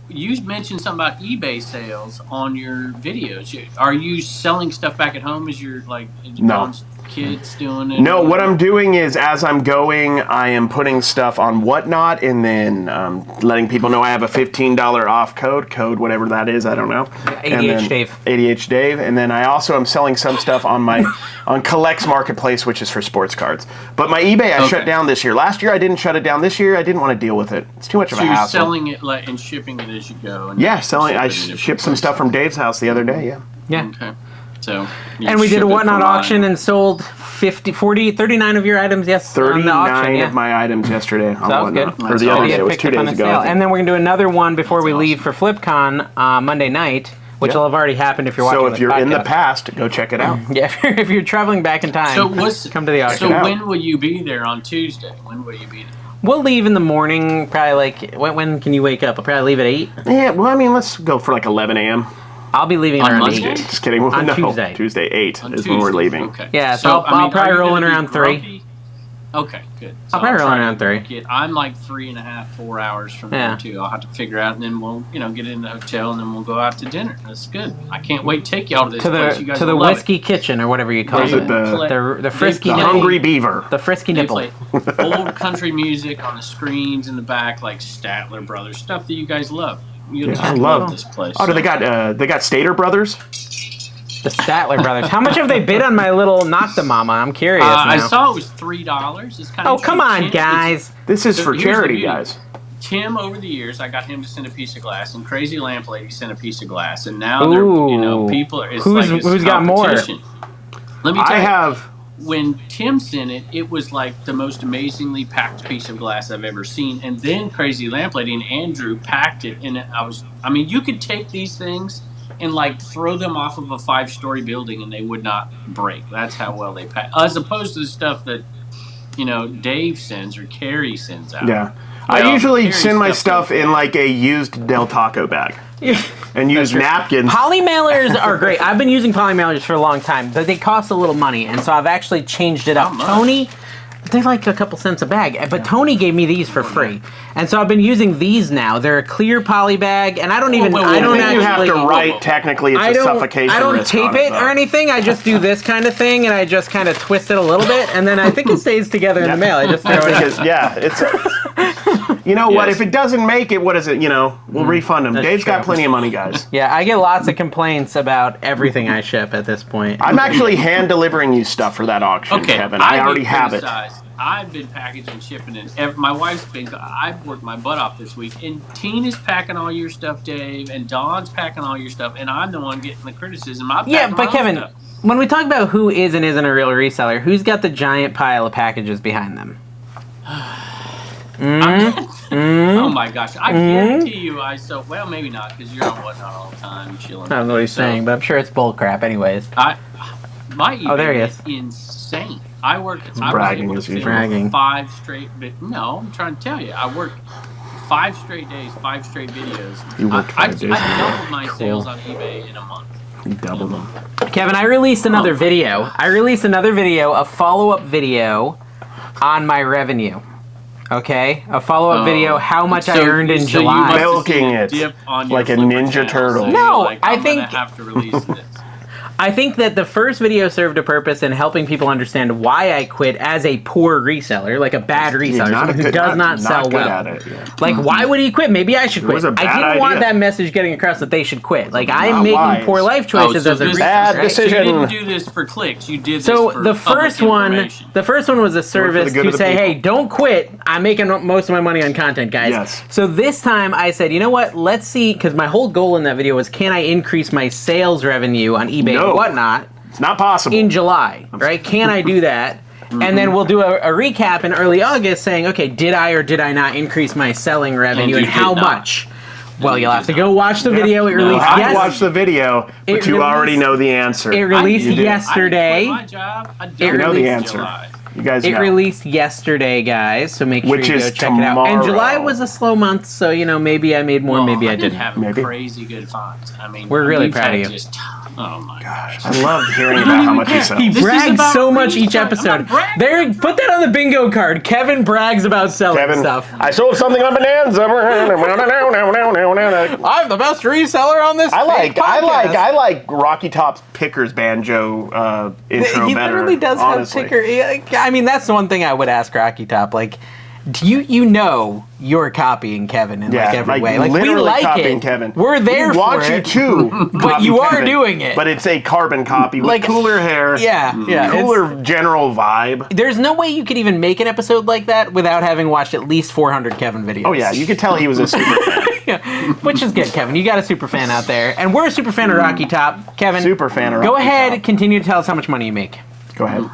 You mentioned something about eBay sales on your videos. Are you selling stuff back at home? Is your kids doing it? No, what I'm doing is as I'm going, I am putting stuff on Whatnot and then letting people know I have a $15 off code whatever that is, I don't know. ADHDave. ADHDave, and then I also am selling some stuff on my on Collects Marketplace, which is for sports cards. But my eBay I shut down this year. Last year I didn't shut it down. This year I didn't want to deal with it. It's too much of a hassle. So you're selling it and shipping it as you go. Yeah, selling. I shipped some stuff from Dave's house the other day. Yeah. Okay. So. And we did a Whatnot auction and sold 39 of your items. Yes. 39 of my items yesterday. So that was good. Or the other day. It was 2 days ago. And then we're gonna do another one before we leave for FlipCon Monday night. Which will have already happened if you're watching. So if you're in the past, go check it out. Yeah, if you're traveling back in time, come to the auction. So when will you be there on Tuesday? When will you be there? We'll leave in the morning, probably like, when can you wake up? I'll probably leave at 8. Yeah, well, I mean, let's go for like 11 a.m. I'll be leaving around 8. Just kidding. On Tuesday. Tuesday, 8 is when we're leaving. Okay. Yeah, so I'll probably roll in around 3. Okay, good. So I'll probably roll in around 3. I'm like 3.5, 4 hours from there too. I'll have to figure out, and then we'll, get in the hotel, and then we'll go out to dinner. That's good. I can't wait to take y'all to this place. You guys to the whiskey kitchen or whatever you call it. The frisky nipple. Hungry Beaver. The frisky nipple. Old country music on the screens in the back, like Statler Brothers stuff that you guys love. I love this place. Oh, do they got Stater Brothers? The Statler Brothers. How much have they bid on my little Noctamama? I'm curious now. I saw it was $3. It's kind of come on, guys. This is for charity, guys. Tim, over the years, I got him to send a piece of glass, and Crazy Lamp Lady sent a piece of glass, and now they're, people are. It's who's got more? Let me tell you. when Tim sent it, it was like the most amazingly packed piece of glass I've ever seen. And then Crazy Lamp Lady and Andrew packed it, and I mean, you could take these things and like throw them off of a 5-story building and they would not break. That's how well they pack, as opposed to the stuff that Dave sends or Carrie sends out. Yeah, Well, I usually Carrie's send my stuff goes in like a used Del Taco bag and use napkins. Poly mailers are great. I've been using poly mailers for a long time, but they cost a little money, and so I've actually changed it up. How much? Tony, they're like a couple cents a bag, but Tony gave me these for free, and so I've been using these now. They're a clear poly bag, and I don't even. I don't think you have actually. to write. Technically, it's a suffocation. I don't risk tape on it though. or anything. I just do this kind of thing, and I just kind of twist it a little bit, and then I think it stays together in the mail. I just throw it in. It's. You know what? If it doesn't make it, what is it? We'll refund him. Dave's got plenty of money, guys. Yeah, I get lots of complaints about everything I ship at this point. I'm actually hand delivering you stuff for that auction, Okay, Kevin. I already have it. I've been packaging, shipping, and my wife's been. I've worked my butt off this week, and Tina's packing all your stuff, Dave, and Dawn's packing all your stuff, and I'm the one getting the criticism. Yeah, but Kevin, when we talk about who is and isn't a real reseller, who's got the giant pile of packages behind them? Oh my gosh! I guarantee you, well, maybe not because you're on Whatnot all the time, chilling. I don't know what he's saying, but I'm sure it's bull crap anyways. My eBay there he is. insane. I was bragging able to as usual. film Bragging. 5 straight. But no, I'm trying to tell you, I worked 5 straight days, 5 straight videos. You worked 5 days? I doubled my sales on eBay in a month. You doubled them. Kevin, I released another video. A follow-up video on my revenue. Okay? A follow-up video, how much I earned in July. Milking it like a Ninja Turtle. No, I I'm think- gonna have to release this. I think that the first video served a purpose in helping people understand why I quit as a poor reseller, like a bad reseller, someone who does not sell good well. at it, yeah. Like, why would he quit? Maybe I should quit. was a I bad didn't want idea. that message getting across that they should quit. Like, I'm Not making wise. poor life choices so as a this- reseller. Bad right? decision. So you didn't do this for clicks. You did this So for the public first one information. was a service good to of the say, people. hey, don't quit. I'm making most of my money on content, guys. Yes. So this time I said, you know what? Let's see, because my whole goal in that video was, can I increase my sales revenue on eBay No. and whatnot It's not possible. in July, right? Can I do that? And then we'll do a recap in early August saying, okay, did I or did I not increase my selling revenue you and how did not. much? Well, you'll you have to did go watch the video. It You released have to yes- watch the video, but It you released- already know the answer. It released You did. yesterday. I didn't quit my job. I You know the released answer. July. You guys It know. released yesterday, guys, so make sure Which you go is check it out. And July tomorrow. was a slow month, so, maybe I made more, Well, maybe I did didn't. have Maybe. crazy good finds. I mean, We're really we've proud of had you. Oh my gosh. I love hearing about how much you sell. He This is brags about so much each research. I'm episode. not bragging, There, I'm put that on the bingo card. Kevin brags about selling Kevin, stuff. I sold something on Bonanza. I'm the best reseller on this. I podcast. like Rocky Top's Picker's banjo intro He better. literally does honestly. have picker. I mean, that's the one thing I would ask Rocky Top. Like, do you know you're copying Kevin in like every way? Like, we literally like copying it. Kevin. We're there we for want it. you to, But copy you are Kevin, doing it. But it's a carbon copy with Like, cooler hair. Yeah. Cooler general vibe. There's no way you could even make an episode like that without having watched at least 400 Kevin videos. Oh yeah, you could tell he was a super fan. Yeah, which is good, Kevin. You got a super fan out there, and we're a super fan of Rocky Top. Kevin, Super fan of go Rocky ahead, Top. continue to tell us how much money you make. Go ahead.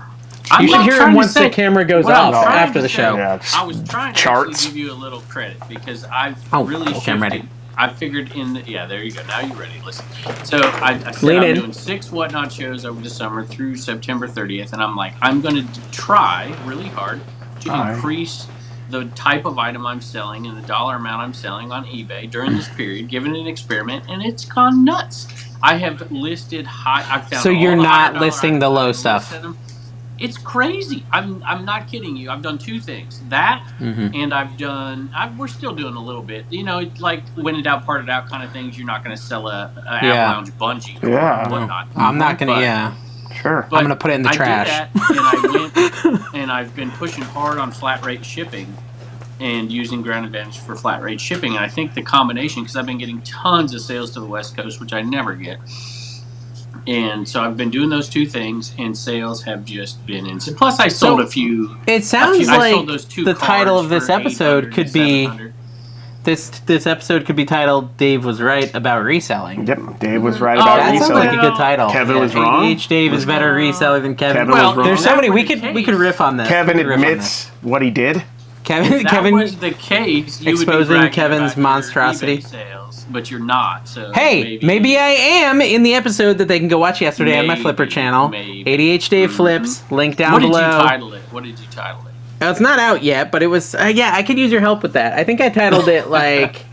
I'm You should not hear trying him to once say- the camera goes what I'm off trying after to the say- show. Yeah, I was trying to charts. actually give you a little credit because I've Oh, really okay, shifted. I'm ready. I figured there you go. Now you're ready. Listen. So I said Lean I'm in. doing 6 Whatnot shows over the summer through September 30th, and I'm like, I'm going to try really hard to right. increase the type of item I'm selling and the dollar amount I'm selling on eBay during this period, given an experiment, and it's gone nuts. I have listed high. I found So all you're the not higher dollar listing the items, low I've stuff. listed them. It's crazy. I'm not kidding you. I've done 2 things. That and we're still doing a little bit. It's like when in doubt, parted out kind of things. You're not going to sell a Yeah. Lounge bungee cord Yeah. or whatnot. I'm not gonna. But- Yeah, Sure. but I'm gonna put it in the trash. I did that, and I went and I've been pushing hard on flat rate shipping and using Ground Advantage for flat rate shipping. And I think the combination, because I've been getting tons of sales to the West Coast, which I never get. And so I've been doing those 2 things, and sales have just been insane. Plus, I sold a few. It sounds I sold like those 2 the title cards of this for episode 800 could and be 700. This episode could be titled "Dave was right about reselling." Yep, Dave was right about that reselling. sounds like a good title. Kevin was wrong. ADHDave is better reseller than Kevin. Kevin was wrong. There's so many. We That could was the riff on this. Kevin admits what he did. Kevin was the case. You would be exposing bragging Kevin's about your monstrosity. eBay sales, but you're not. So Hey, maybe I am in the episode that they can go watch yesterday on my Flipper channel. Maybe. ADHDave Flips, link down What did below. you title it? What did you title it? It's not out yet, but it was. Yeah, I could use your help with that. I think I titled it like,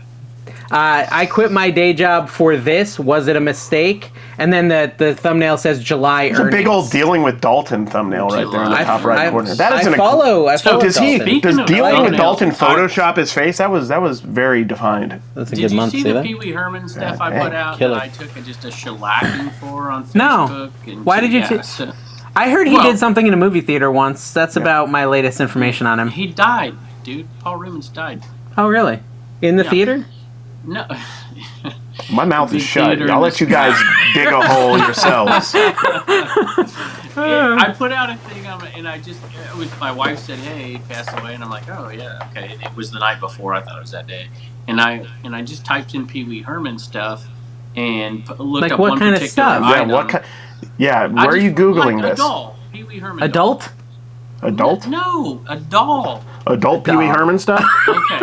"I quit my day job for this. Was it a mistake?" And then the thumbnail says July There's earnings. a big old dealing with Dalton thumbnail right there in the top right corner. That is I follow does Dalton. does dealing with Dalton thumbnails, Photoshop his face? That was very defined. That's a Did good you month. see See the that? Pee Wee Herman stuff Yeah, I put out killer. that I took just a shellacking for on Facebook? No. And Why did you yeah, t- so- I heard he Well- did something in a movie theater once. That's about my latest information on him. He died, dude. Paul Reubens died. Oh, really? In the Yeah. theater? No. My mouth is The shut. theater I'll in let you guys dig a hole yourselves. I put out a thing and I just my wife said, "Hey, he passed away," and I'm like, "Oh yeah, okay." It was the night before. I thought it was that day, and I just typed in Pee Wee Herman stuff and looked Like up what one kind of particular stuff? Yeah, item. what kind? Yeah, I where are just- you googling like this? A doll. Pee Wee Herman. Adult? Adult? No, a doll. Adult Pee Wee Doll. Herman stuff? Okay.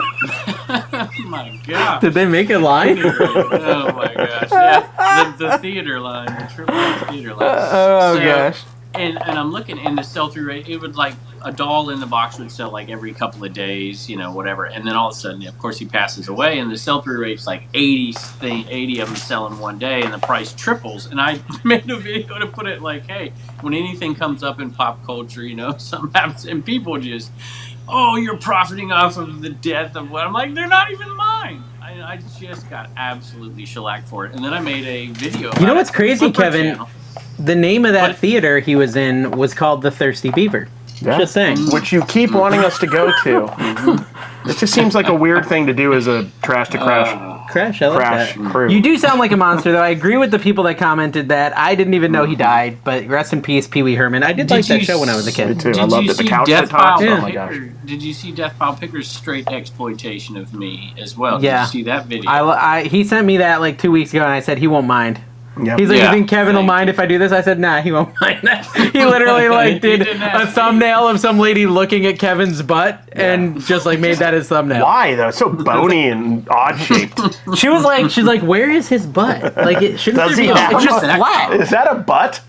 Oh my god. Did they make a line? Oh my gosh. Yeah. The theater line, the Triple H theater line. Oh, So- gosh. And I'm looking in the sell-through rate. It would like a doll in the box would sell like every couple of days, whatever. And then all of a sudden, of course, he passes away, and the sell-through rate's like 80 of them sell in one day, and the price triples. And I made a video to put it like, hey, when anything comes up in pop culture, something happens, and people just, oh, you're profiting off of the death of what? I'm like, they're not even mine. I just got absolutely shellacked for it. And then I made a video. You know about what's it. crazy, Flipper Kevin? channel. The name of that What? theater he was in was called The Thirsty Beaver. Yeah. Just saying. Which you keep wanting us to go to. It just seems like a weird thing to do as a trash to crash Crash, I like crash that. crew. You do sound like a monster, though. I agree with the people that commented that. I didn't even know he died, but rest in peace, Pee Wee Herman. I did like that show when I was a Me kid. too. I Did loved you it. The see couch Death that talks. Pile Oh my gosh. Picker? Did you see Death Pile Picker's straight exploitation of me as well? Yeah. Did you see that video? He sent me that like 2 weeks ago, and I said he won't mind. Yep. He's like, Yeah. you think Kevin will mind if I do this? I said, nah, he won't mind that. He literally like did didn't a ask thumbnail of some lady looking at Kevin's butt and just like made that his thumbnail. Why though? It's so bony and odd shaped. She's like, where is his butt? Like, it shouldn't Does there he be? have It's just a- flat. Is that a butt?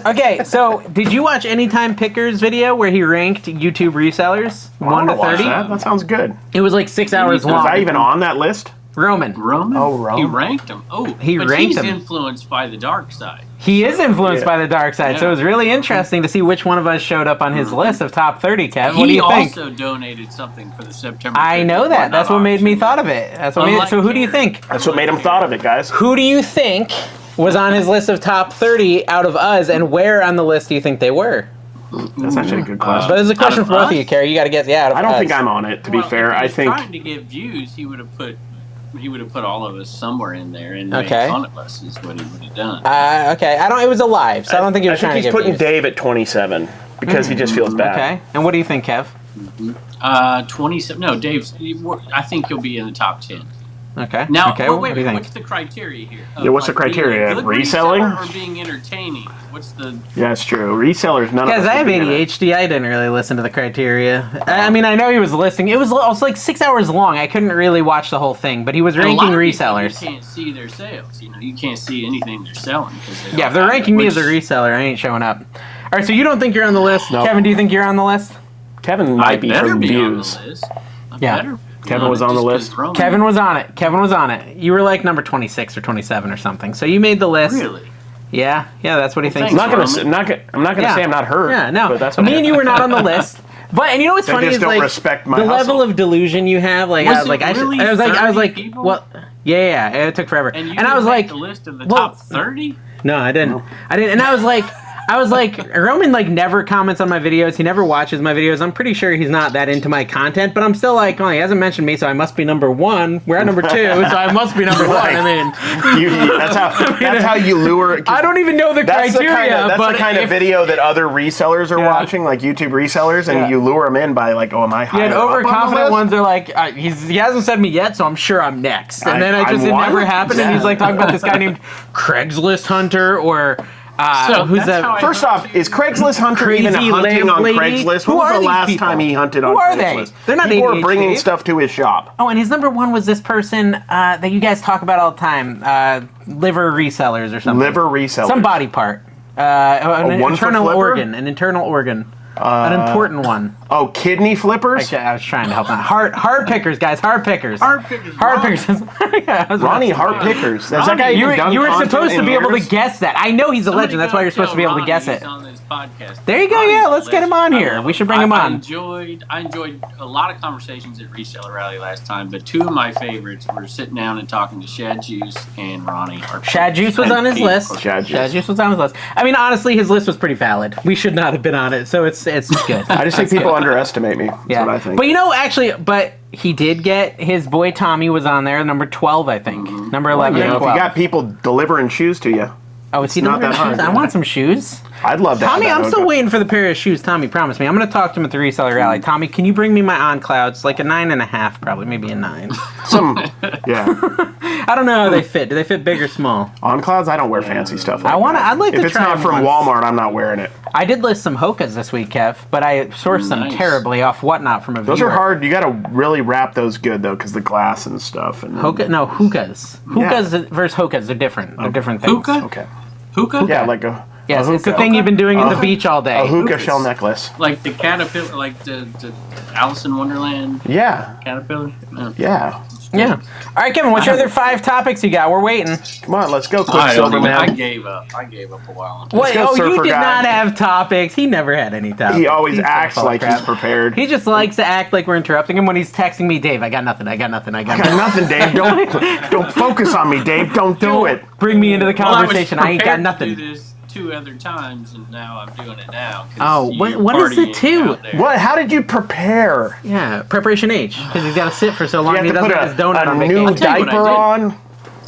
Okay, so did you watch Anytime Picker's video where he ranked YouTube resellers I 1 wanna to watch 30? That sounds good. It was like 6 hours Was long. I even on that list? Roman. Roman? Oh, Roman. He ranked him. Oh, He but ranked he's him. influenced by the dark side. He is influenced Yeah. by the dark side, so it was really interesting to see which one of us showed up on his list of top 30, Kev. What do He you think? also donated something for the September. I know 30th that. one, That's not what made me ours. thought of it. That's what made it. Unlike So who do you Karen. think? That's what made him thought of it, guys. Who do you think was on his list of top 30 out of us, and where on the list do you think they were? That's actually a good question. But it's a question Out of for both of us? you, Carrie. You got to guess. Yeah, out of I don't us. think I'm on it. To be Well, fair, if he I was think trying to get views, he would have put all of us somewhere in there and Okay. made fun of us. Is what he would have done. Okay, I don't. It was alive, so I don't think he was trying to he's get putting views. Dave at 27 because he just feels bad. Okay, and what do you think, Kev? 27. No, Dave's. I think he'll be in the top 10. Okay. Now, okay. but what wait, do you think? what's the criteria here? Yeah, what's the being a criteria? good Reselling? reseller or being entertaining? What's the? Yeah, that's true. Resellers, none of Guys, us I have would be in it. ADHD. I didn't really listen to the criteria. I mean, I know he was listing. It was also like 6 hours long. I couldn't really watch the whole thing, but he was A lot ranking of people, resellers. You can't see their sales. You can't see anything they're selling. Yeah, if they're ranking me as a reseller, I ain't showing up. All right, so you don't think you're on the list? Nope. Kevin, do you think you're on the list? Kevin I might be better from be views. on the list. I Yeah. better. Kevin was on the list. Kevin was on it. Kevin was on it. You were like number 26 or 27 or something. So you made the list. Really? Yeah, that's what he thinks. I'm not gonna. Roman. I'm not gonna Yeah. say I'm not hurt. Yeah, no. But that's Me and you were not on the list. But and you know what's They funny just is don't like respect my the hustle. level of delusion you have. Like Was I was it like, really I was 30 like, people? well, yeah, it took forever. And you I was didn't make like, the list of the well, top 30. no, I didn't. And I was like, I was like, Roman like never comments on my videos. He never watches my videos. I'm pretty sure he's not that into my content, but I'm still like, oh, he hasn't mentioned me, so I must be number one. We're at number 2, so I must be number 1. I mean, that's how you lure. I don't even know the criteria. That's the kind of video that other resellers are watching, like YouTube resellers, and you lure them in by like, oh, am I higher? Yeah, overconfident ones are like, he hasn't said me yet, so I'm sure I'm next. And then it never happened, and he's like talking about this guy named Craigslist Hunter or. Who's that? First off, is Craigslist Hunter even hunting on Craigslist? When was the last time he hunted on Craigslist? They're not People are bringing stuff to his shop. Oh, and his number 1 was this person that you guys talk about all the time, liver resellers or something. Liver resellers. Some body part. An internal organ. An internal organ. An important one. Oh, kidney flippers? I was trying to help out. Heart pickers, guys. Heart pickers. Heart pickers. Ronnie Heart Pickers. That's that guy you were supposed to be able to guess that. I know he's a legend. That's why you're supposed to be able to guess it. On this podcast. There you go. Yeah, let's get him on here. We should bring him on. I enjoyed a lot of conversations at Reseller Rally last time, but 2 of my favorites were sitting down and talking to Shad Juice and Ronnie. Shad Juice was on his list. Shad Juice was on his list. I mean, honestly, his list was pretty valid. We should not have been on it, so it's good. I just think people underestimate me. That's what I think. But actually, he did get his boy Tommy was on there, number 12, I think. Number 11 and 12. If you got people delivering shoes to you. Oh, is he delivering shoes? I want some shoes. I'd love that. Tommy, I'm still waiting for the pair of shoes Tommy promised me. I'm going to talk to him at the Reseller Rally. Tommy, can you bring me my On Clouds? Like a 9.5, probably, maybe a 9. I don't know how they fit. Do they fit big or small? On Clouds, I don't wear fancy stuff like that. I'd like to try. If it's not from Walmart, I'm not wearing it. I did list some Hokas this week, Kev, but I sourced them terribly off Whatnot from a viewer. Those are hard. You got to really wrap those good, though, because the glass and stuff. And Hookahs. Hookahs versus Hokas are different. They're different things. Hookah? Okay. Hookah? Yeah, like a... Yes, it's the thing you've been doing at the beach all day. A hookah shell necklace. Like the caterpillar, like the Alice in Wonderland caterpillar? Yeah. All right, Kevin, what's your other 5 topics you got? We're waiting. Come on, let's go, Quicksilver Man. I gave up a while ago. What? Oh, you did not have topics. He never had any topics. He always acts like he's prepared. He just likes to act like we're interrupting him when he's texting me, Dave, I got nothing, Dave. Don't focus on me, Dave. Don't do it. Bring me into the conversation. I ain't got nothing. To do this 2 other times, and now I'm doing it now. Oh, what is the 2? What? How did you prepare? Yeah, preparation H, because he's got to sit for so long. He doesn't have his donut on a new diaper on.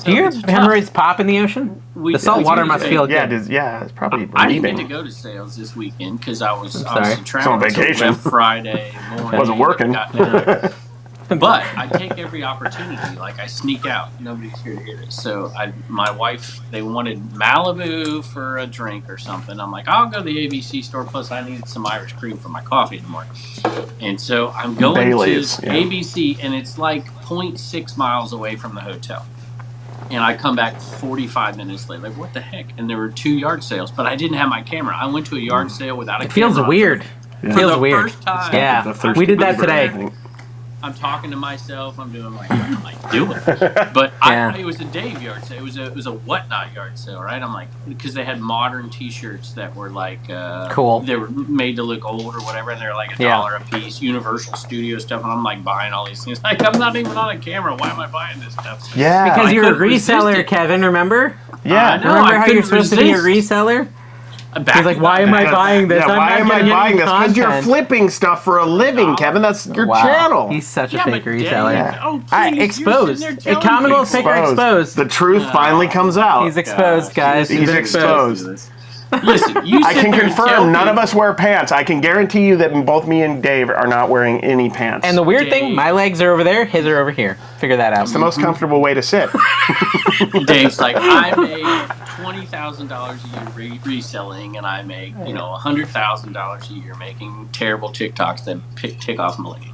Do your hemorrhoids pop in the ocean? The salt water must feel good. Yeah, it's probably I relieving. didn't get to go to sales this weekend because I was on vacation. Friday morning. Wasn't working. But I take every opportunity. Like, I sneak out. Nobody's here to hear this. So my wife, they wanted Malibu for a drink or something. I'm like, I'll go to the ABC store. Plus, I needed some Irish cream for my coffee in the morning. And so I'm going to ABC, and it's like 0.6 miles away from the hotel. And I come back 45 minutes later. Like, what the heck? And there were 2 yard sales, but I didn't have my camera. I went to a yard sale without a camera. It feels weird. Yeah. Feels weird. First time. Yeah, we did that today. I'm talking to myself. I'm doing like, what am I doing? But it was a Dave yard sale. It was a Whatnot yard sale, right? I'm like, because they had modern T-shirts that were like cool. They were made to look old or whatever, and they're like $1 a piece. Universal Studio stuff, and I'm like buying all these things. Like, I'm not even on a camera. Why am I buying this stuff? Yeah, because you're a reseller, Kevin. Remember? Yeah, remember how you're supposed to be a reseller? He's like, why am I buying this? Yeah, why am I buying this? Because you're flipping stuff for a living, Kevin. That's your channel. He's such a fake reseller. Exposed. Commonwealth Picker exposed. The truth finally comes out. He's exposed, guys. He's exposed. Listen, I can confirm none of us wear pants. I can guarantee you that both me and Dave are not wearing any pants. And the weird thing, my legs are over there, his are over here. Figure that out. It's the most comfortable way to sit. Dave's like, I make $20,000 a year reselling, and I make $100,000 a year making terrible TikToks that tick off millennials.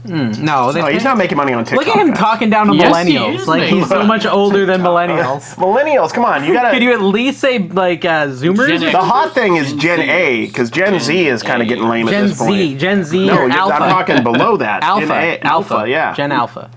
No, he's not making money on TikTok. Look at him talking down to millennials. He's so much older than millennials. Millennials, come on, you gotta. Could you at least say Zoomers? The hot thing is Gen A, because Gen Z is kind of getting lame at this point. Gen Z, no, Alpha. I'm talking below that. Alpha, yeah. Gen Alpha.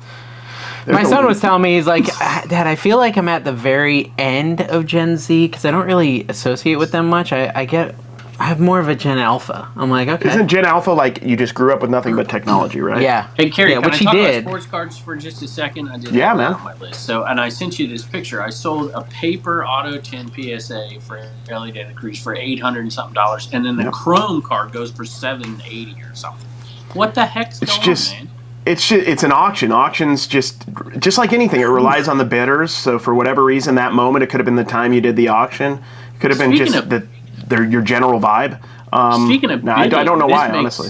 My son was telling me, he's like, Dad, I feel like I'm at the very end of Gen Z because I don't really associate with them much. I get I have more of a Gen Alpha. I'm like, okay. Isn't Gen Alpha like you just grew up with nothing but technology, right? Yeah. Hey, Carrie, yeah, can which I he talk did. about sports cards for just a second? I did Yeah, have that man. on my list. So, and I sent you this picture. I sold a paper Auto 10 PSA for Ellie De La Cruz for $800 and something, and then the Chrome card goes for $780 or something. What the heck's going on, man? It's an auction. Auctions just like anything. It relies on the bidders. So for whatever reason, that moment, it could have been the time you did the auction. It could have been your general vibe. Speaking of bidding, I don't know why, honestly.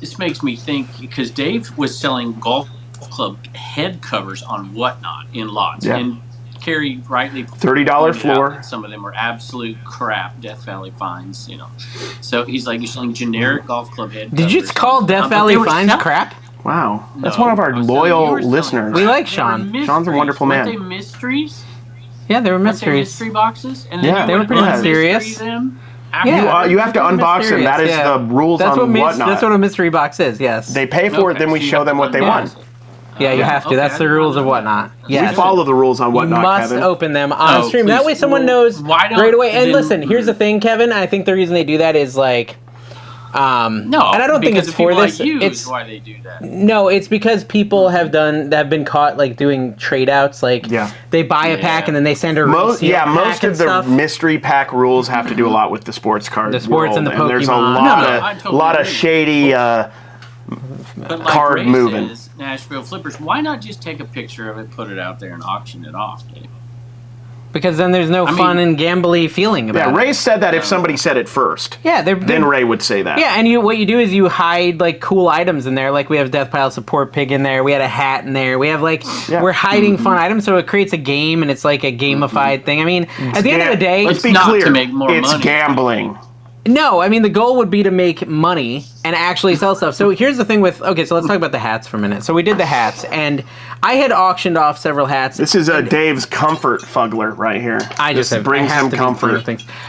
This makes me think, because Dave was selling golf club head covers on Whatnot in lots. Yeah. And Carrie rightly $30 floor. Some of them were absolute crap, Death Valley finds, So he's like, you're selling generic golf club head covers. Did you call Death Valley finds crap? Wow. That's one of our loyal listeners. We like Sean. Sean's a wonderful man. Weren't they mysteries? Yeah, they were mysteries. Mystery boxes? And then they were pretty mysterious. You have to unbox them. That is the rules on Whatnot. That's what a mystery box is, yes. They pay for it, then we show them what they want. Yeah, you have to. That's the rules of Whatnot. Yes. We follow the rules on Whatnot, Kevin. You must open them on stream. That way someone knows right away. And listen, here's the thing, Kevin. I think the reason they do that is like... and I don't think it's for this. It's why they do that. No, it's because people have been caught like doing trade outs. Like they buy a pack and then they send a most of the mystery pack rules have to do a lot with the sports card. The sports and the Pokemon. And there's a lot of shady card moving. Says, Nashville Flippers. Why not just take a picture of it, put it out there, and auction it off, Dave? Because then there's no fun and gambly feeling about it. Yeah, Ray said that if somebody said it first. Yeah, then Ray would say that. Yeah, and what you do is you hide like cool items in there. Like we have Death Pile Support Pig in there. We had a hat in there. We have like we're hiding fun items, so it creates a game and it's like a gamified thing. I mean, at the end of the day, let's be clear. To make more money. Gambling. No, I mean the goal would be to make money and actually sell stuff. So here's the thing with so let's talk about the hats for a minute. So we did the hats, and I had auctioned off several hats. This is Dave's comfort fuggler right here. I just brings him comfort.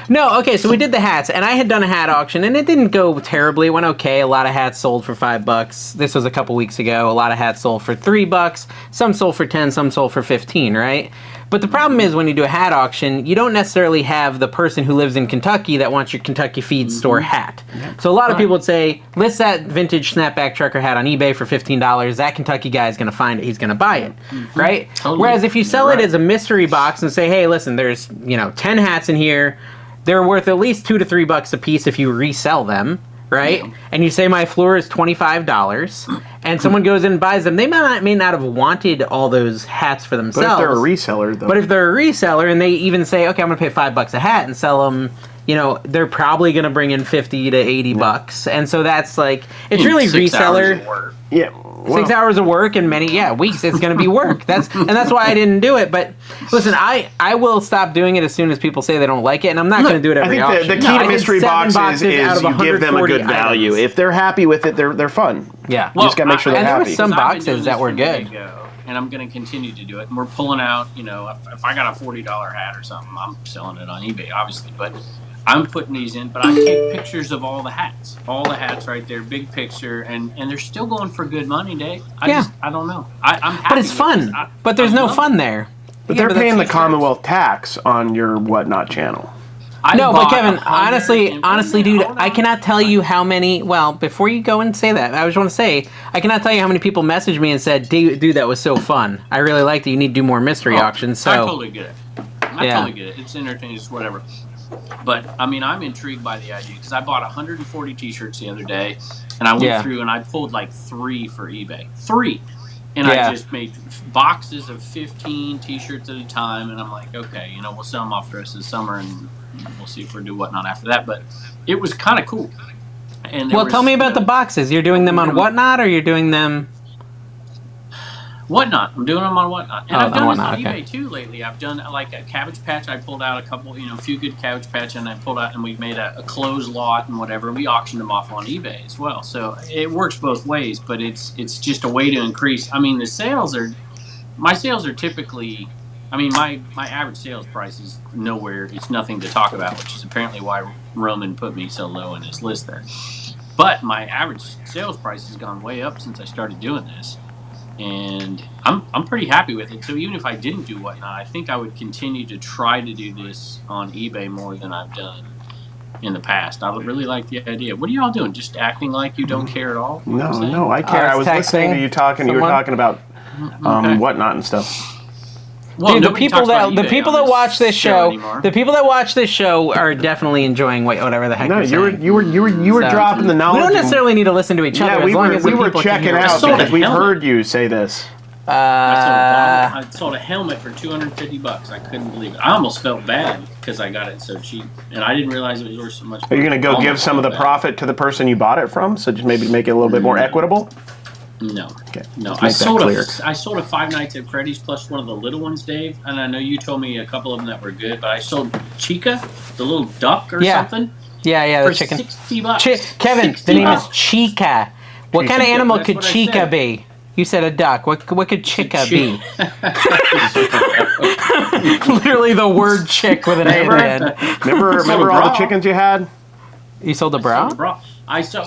No, okay, so we did the hats, and I had done a hat auction, and it didn't go terribly. It went okay. A lot of hats sold for $5. This was a couple weeks ago. A lot of hats sold for $3. Some sold for 10. Some sold for 15. Right. But the problem is when you do a hat auction, you don't necessarily have the person who lives in Kentucky that wants your Kentucky Feed Store hat. Yeah. So a lot of people would say, list that vintage snapback trucker hat on eBay for $15. That Kentucky guy is going to find it. He's going to buy it, right? Totally. Whereas if you sell it as a mystery box and say, hey, listen, there's 10 hats in here. They're worth at least $2 to $3 a piece if you resell them. Right? Yeah. And you say my floor is $25, and someone goes in and buys them. They may not have wanted all those hats for themselves. But if they're a reseller, though. But if they're a reseller and they even say, okay, I'm going to pay $5 a hat and sell them, they're probably going to bring in $50 to $80. And so that's like, it's really reseller. Yeah. Well, 6 hours of work and many weeks. It's going to be work. That's why I didn't do it. But listen, I will stop doing it as soon as people say they don't like it, and I'm not going to do it every auction. I think the key to mystery boxes is you give them a good value. If they're happy with it, they're fun. Yeah, you just got to make sure they're happy. And there were some boxes that were good. And I'm going to continue to do it. And we're pulling out, if I got a $40 hat or something, I'm selling it on eBay, obviously. But I'm putting these in, but I take pictures of all the hats. All the hats right there, big picture, and they're still going for good money, Dave. I don't know. I'm happy. But it's fun. But there's no fun there. But they're paying the Commonwealth tax on your Whatnot channel. But Kevin, honestly, dude, I cannot tell you how many. Well, before you go and say that, I just want to say I cannot tell you how many people messaged me and said, "Dude, that was so fun. I really liked it. You need to do more mystery auctions." So I totally get it. Totally get it. It's entertaining, it's whatever. But I mean, I'm intrigued by the idea because I bought 140 T-shirts the other day, and I went through and I pulled like 3 for eBay. 3. And I just made boxes of 15 T-shirts at a time, and I'm like, okay, we'll sell them off the rest of the summer, and we'll see if we do Whatnot after that. But it was kind of cool. And tell me about the boxes. You're doing them on Whatnot, or you're doing them? Whatnot. I'm doing them on Whatnot. And I've done this on eBay too lately. I've done like a Cabbage Patch. I pulled out a couple, a few good Cabbage Patch, and I pulled out and we made a closed lot and whatever. And we auctioned them off on eBay as well. So it works both ways, but it's just a way to increase. I mean, my sales are typically, my average sales price is nowhere. It's nothing to talk about, which is apparently why Roman put me so low in his list there. But my average sales price has gone way up since I started doing this. And I'm pretty happy with it. So even if I didn't do Whatnot, I think I would continue to try to do this on eBay more than I've done. in the past. I would really like the idea. What are y'all doing? Just acting like you don't care at all? No, I care. I was listening to you talking. You were talking about whatnot and stuff. Well, dude, the people that watch this show, the people that watch this show are definitely enjoying whatever the heck. No, you were dropping the knowledge. We don't necessarily need to listen to each other. Yeah, we were checking out because we've heard you say this. I sold a helmet for $250. I couldn't believe it. I almost felt bad because I got it so cheap, and I didn't realize it was worth so much. Are you going to go give some of the profit to the person you bought it from? So just maybe make it a little bit more equitable. No. Okay. No. I sold a Five Nights at Freddy's plus one of the little ones, Dave. And I know you told me a couple of them that were good, but I sold Chica, the little duck or something. Yeah, the chicken. $60. Kevin, the name is Chica. What kind of animal could Chica be? You said a duck. What could Chica be? Literally the word chick with an A at the end. Remember all the chickens you had? You sold the bra?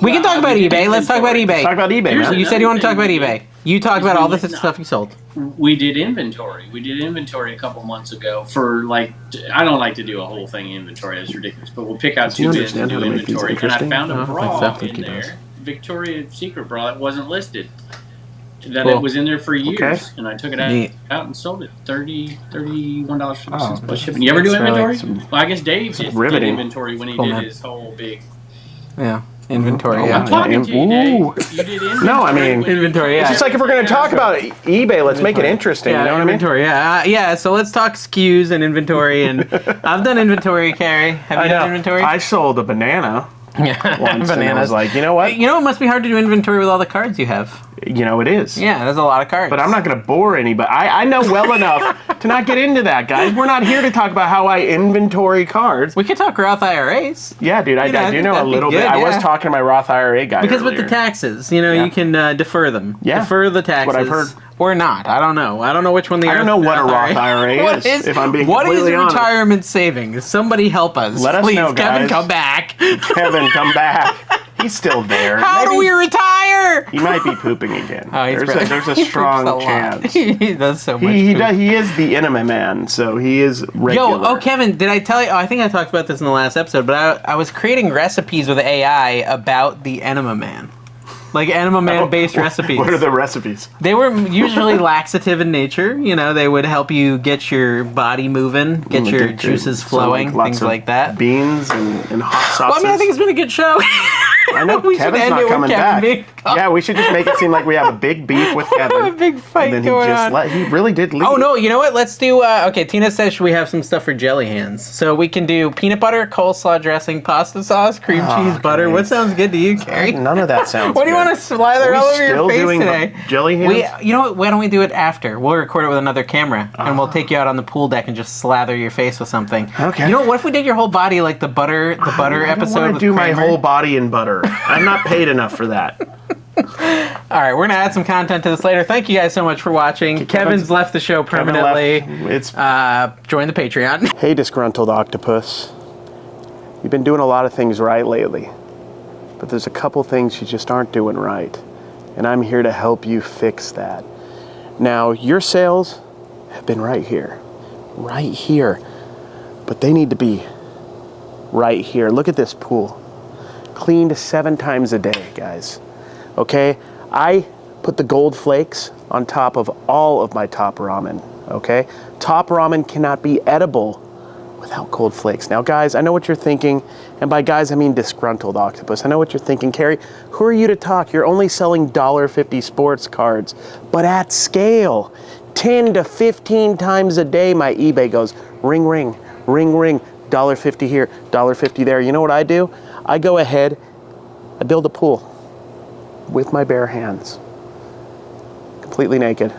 We can talk talk about eBay. Let's talk about eBay. Let's talk about eBay, man. You said you want to talk about eBay. You talk about all the stuff you sold. We did inventory. A couple months ago for I don't like to do a whole thing inventory. That's ridiculous. But we'll pick out 2 bins and do inventory. And I found a bra in there, Victoria's Secret bra that wasn't listed. It was in there for years, and I took it out and sold it $31.50 plus shipping. You ever do inventory? Well, I guess Dave did inventory when he did his whole big. Yeah. Inventory, I'm talking to you, Dave. You did inventory. No, I mean inventory. It's just like if we're going to talk about eBay, let's make it interesting. Yeah, you know what inventory. I mean? Yeah. So let's talk SKUs and inventory. And I've done inventory, Carrie. Have you done inventory? I sold a banana. Yeah, once, and I was like, you know what? You know, it must be hard to do inventory with all the cards you have. You know, it is. Yeah, there's a lot of cards. But I'm not going to bore anybody. I know well enough to not get into that, guys. We're not here to talk about how I inventory cards. We could talk Roth IRAs. Yeah, dude, I do know a little bit. I was talking to my Roth IRA guy because earlier. with the taxes, you can defer them. Yeah. Defer the taxes. That's what I've heard. Or not. I don't know. I don't know which one the I don't know what a Roth IRA is, if I'm being completely honest. What is retirement savings? Somebody help us. Let us know, guys. Kevin, come back. Kevin, come back. He's still there. How do we retire? He might be pooping again. Oh, there's a strong chance. He does so much. He is the enema man, so he is regular. Kevin, did I tell you? I think I talked about this in the last episode, but I was creating recipes with AI about the enema man. Like Enema Man-based recipes. What are the recipes? They were usually laxative in nature. They would help you get your body moving, get your juices flowing, things like that. Beans and hot sauces. Well, I think it's been a good show. I know Kevin's not coming back. Yeah, we should just make it seem like we have a big beef with Kevin. A big fight and then going on. He really did leave. Oh, no, you know what? Let's do, Tina says we have some stuff for jelly hands. So we can do peanut butter, coleslaw dressing, pasta sauce, cream cheese, butter. What sounds good to you, Carrie? None of that sounds What do you want to slather all over your face today? Jelly hands? You know what? Why don't we do it after? We'll record it with another camera, and we'll take you out on the pool deck and just slather your face with something. Okay. You know what if we did your whole body like the butter episode? I don't want to do my whole body in butter. I'm not paid enough for that. All right, we're going to add some content to this later. Thank you guys so much for watching. Kevin's left the show permanently. Join the Patreon. Hey, disgruntled octopus. You've been doing a lot of things right lately, but there's a couple things you just aren't doing right, and I'm here to help you fix that. Now, your sales have been right here, but they need to be right here. Look at this pool. Cleaned 7 times a day, guys. Okay? I put the gold flakes on top of all of my top ramen. Okay? Top ramen cannot be edible without gold flakes. Now, guys, I know what you're thinking, and by guys, I mean disgruntled octopus. I know what you're thinking, Carrie. Who are you to talk? You're only selling $1.50 sports cards, but at scale. 10 to 15 times a day, my eBay goes ring, ring, ring, ring. $1.50 here, $1.50 there. You know what I do? I go ahead, I build a pool with my bare hands, completely naked.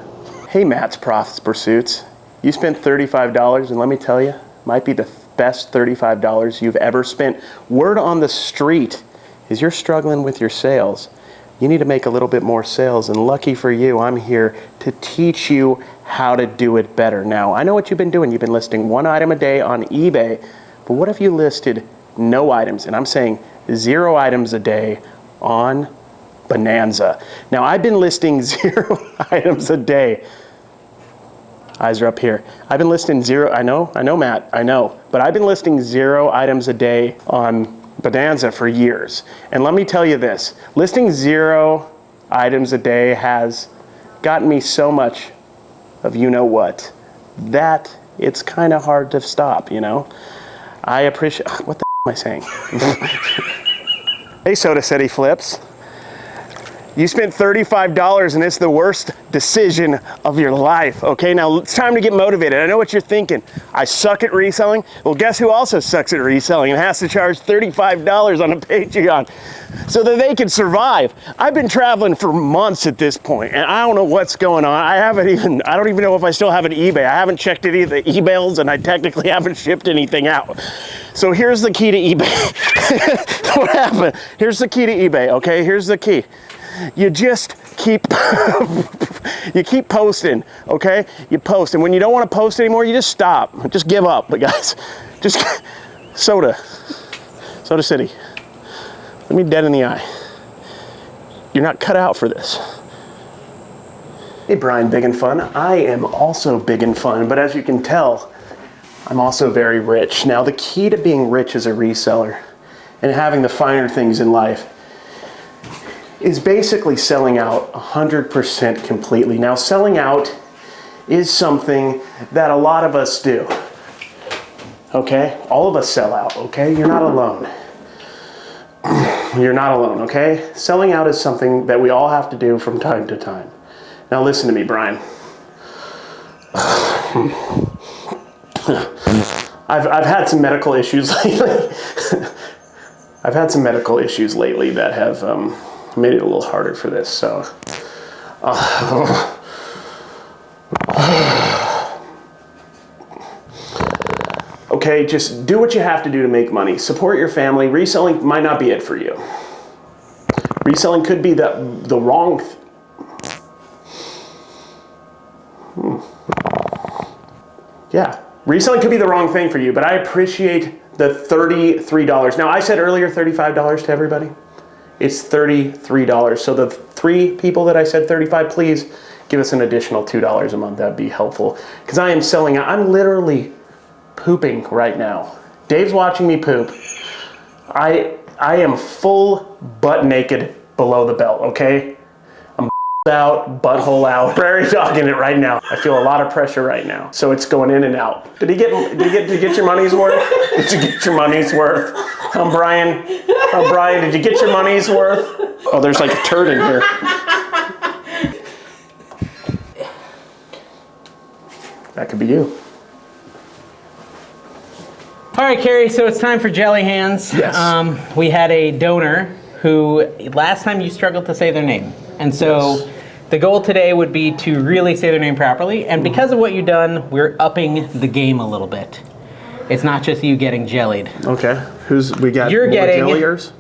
Hey, Matt's Profits Pursuits. You spent $35, and let me tell you, might be the best $35 you've ever spent. Word on the street is you're struggling with your sales. You need to make a little bit more sales, and lucky for you, I'm here to teach you how to do it better. Now, I know what you've been doing. You've been listing 1 item a day on eBay, but what if you listed no items? And I'm saying 0 items a day on Bonanza. Now, I've been listing 0 items a day. Eyes are up here. I've been listing 0, I know, Matt, I know. But I've been listing 0 items a day on bonanza for years. And let me tell you this, listing 0 items a day has gotten me so much of you-know-what that it's kind of hard to stop, you know? I appreciate, what the am I saying? Hey, Soda City Flips. You spent $35 and it's the worst decision of your life, okay? Now it's time to get motivated. I know what you're thinking. I suck at reselling. Well, guess who also sucks at reselling and has to charge $35 on a Patreon so that they can survive? I've been traveling for months at this point and I don't know what's going on. I don't even know if I still have an eBay. I haven't checked any of the emails and I technically haven't shipped anything out. So here's the key to eBay. What happened? Here's the key to eBay, okay? Here's the key. You just keep you keep posting, okay? You post, and when you don't want to post anymore, you just stop. Just give up. But guys, just Soda City, look me dead in the eye. You're not cut out for this. Hey, Brian, big and fun. I am also big and fun, but as you can tell, I'm also very rich. Now, the key to being rich as a reseller and having the finer things in life is basically selling out 100% completely. Now, selling out is something that a lot of us do, okay? All of us sell out, okay? You're not alone. You're not alone, okay? Selling out is something that we all have to do from time to time. Now, listen to me, Brian. I've had some medical issues lately. I've had some medical issues lately that have made it a little harder for this, so okay, just do what you have to do to make money. Support your family. Reselling might not be it for you. Reselling could be the wrong yeah, reselling could be the wrong thing for you, but I appreciate the $33. Now, I said earlier $35 to everybody. It's $33. So the 3 people that I said 35, please give us an additional $2 a month. That'd be helpful. Because I am selling out. I'm literally pooping right now. Dave's watching me poop. I am full butt naked below the belt, okay? I'm out, butthole out, prairie dogging it right now. I feel a lot of pressure right now. So it's going in and out. Did you get your money's worth? Did you get your money's worth? Brian, did you get your money's worth? Oh, there's like a turd in here. That could be you. All right, Carrie, so it's time for Jelly Hands. Yes. We had a donor who, last time you struggled to say their name. And so the goal today would be to really say their name properly. And because of what you've done, we're upping the game a little bit. It's not just you getting jellied. Okay. You're getting jelliers?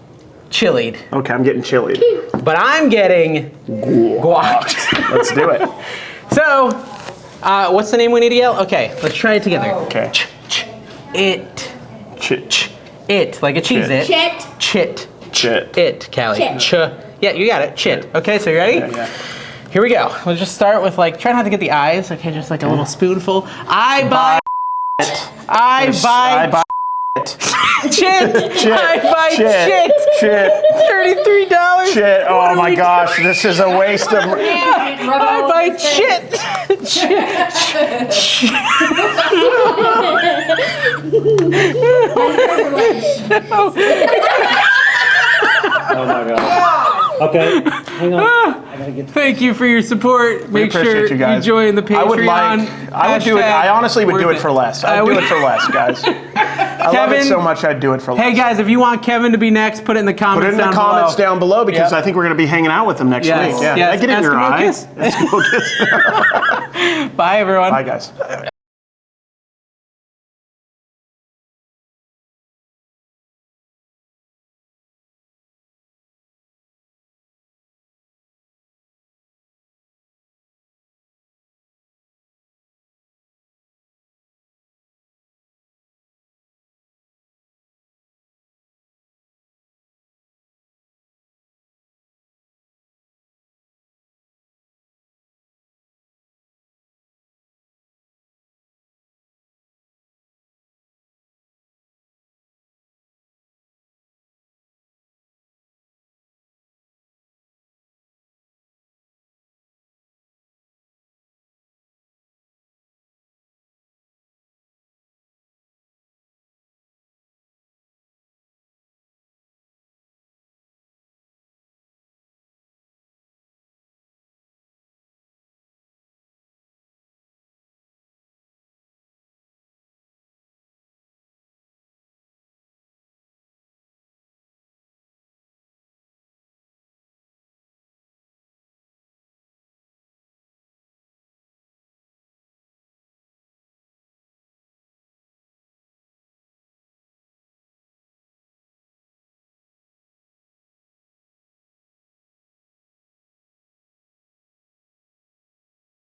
chilied. Okay, I'm getting chilied. But I'm getting guacked. Let's do it. So, what's the name we need to yell? Okay, let's try it together. Okay. It. Chit. It, like a cheese it. Chit. Chit. Chit. It, Callie. Chit. Ch. Yeah, you got it. Chit. Okay, so you ready? Yeah. Here we go. We'll just start with try not to get the eyes. Okay, just like a little spoonful. I buy it. I buy chit. I buy chit. Chit. $33. Chit. Oh my gosh, this is a waste of. I buy chit. Oh my god. Okay, hang on. I gotta get. Thank you for your support. Make appreciate sure you guys. join the Patreon. I would do it. I honestly would do it for less. I'd do it for less, guys. I love it so much. I'd do it for less. Hey guys, if you want Kevin to be next, put it in the comments. Put it in the comments down below because I think we're going to be hanging out with them next week. Yeah, yes. I get it in your Eskimo eye. kiss. Eskimo kiss. Bye everyone. Bye guys.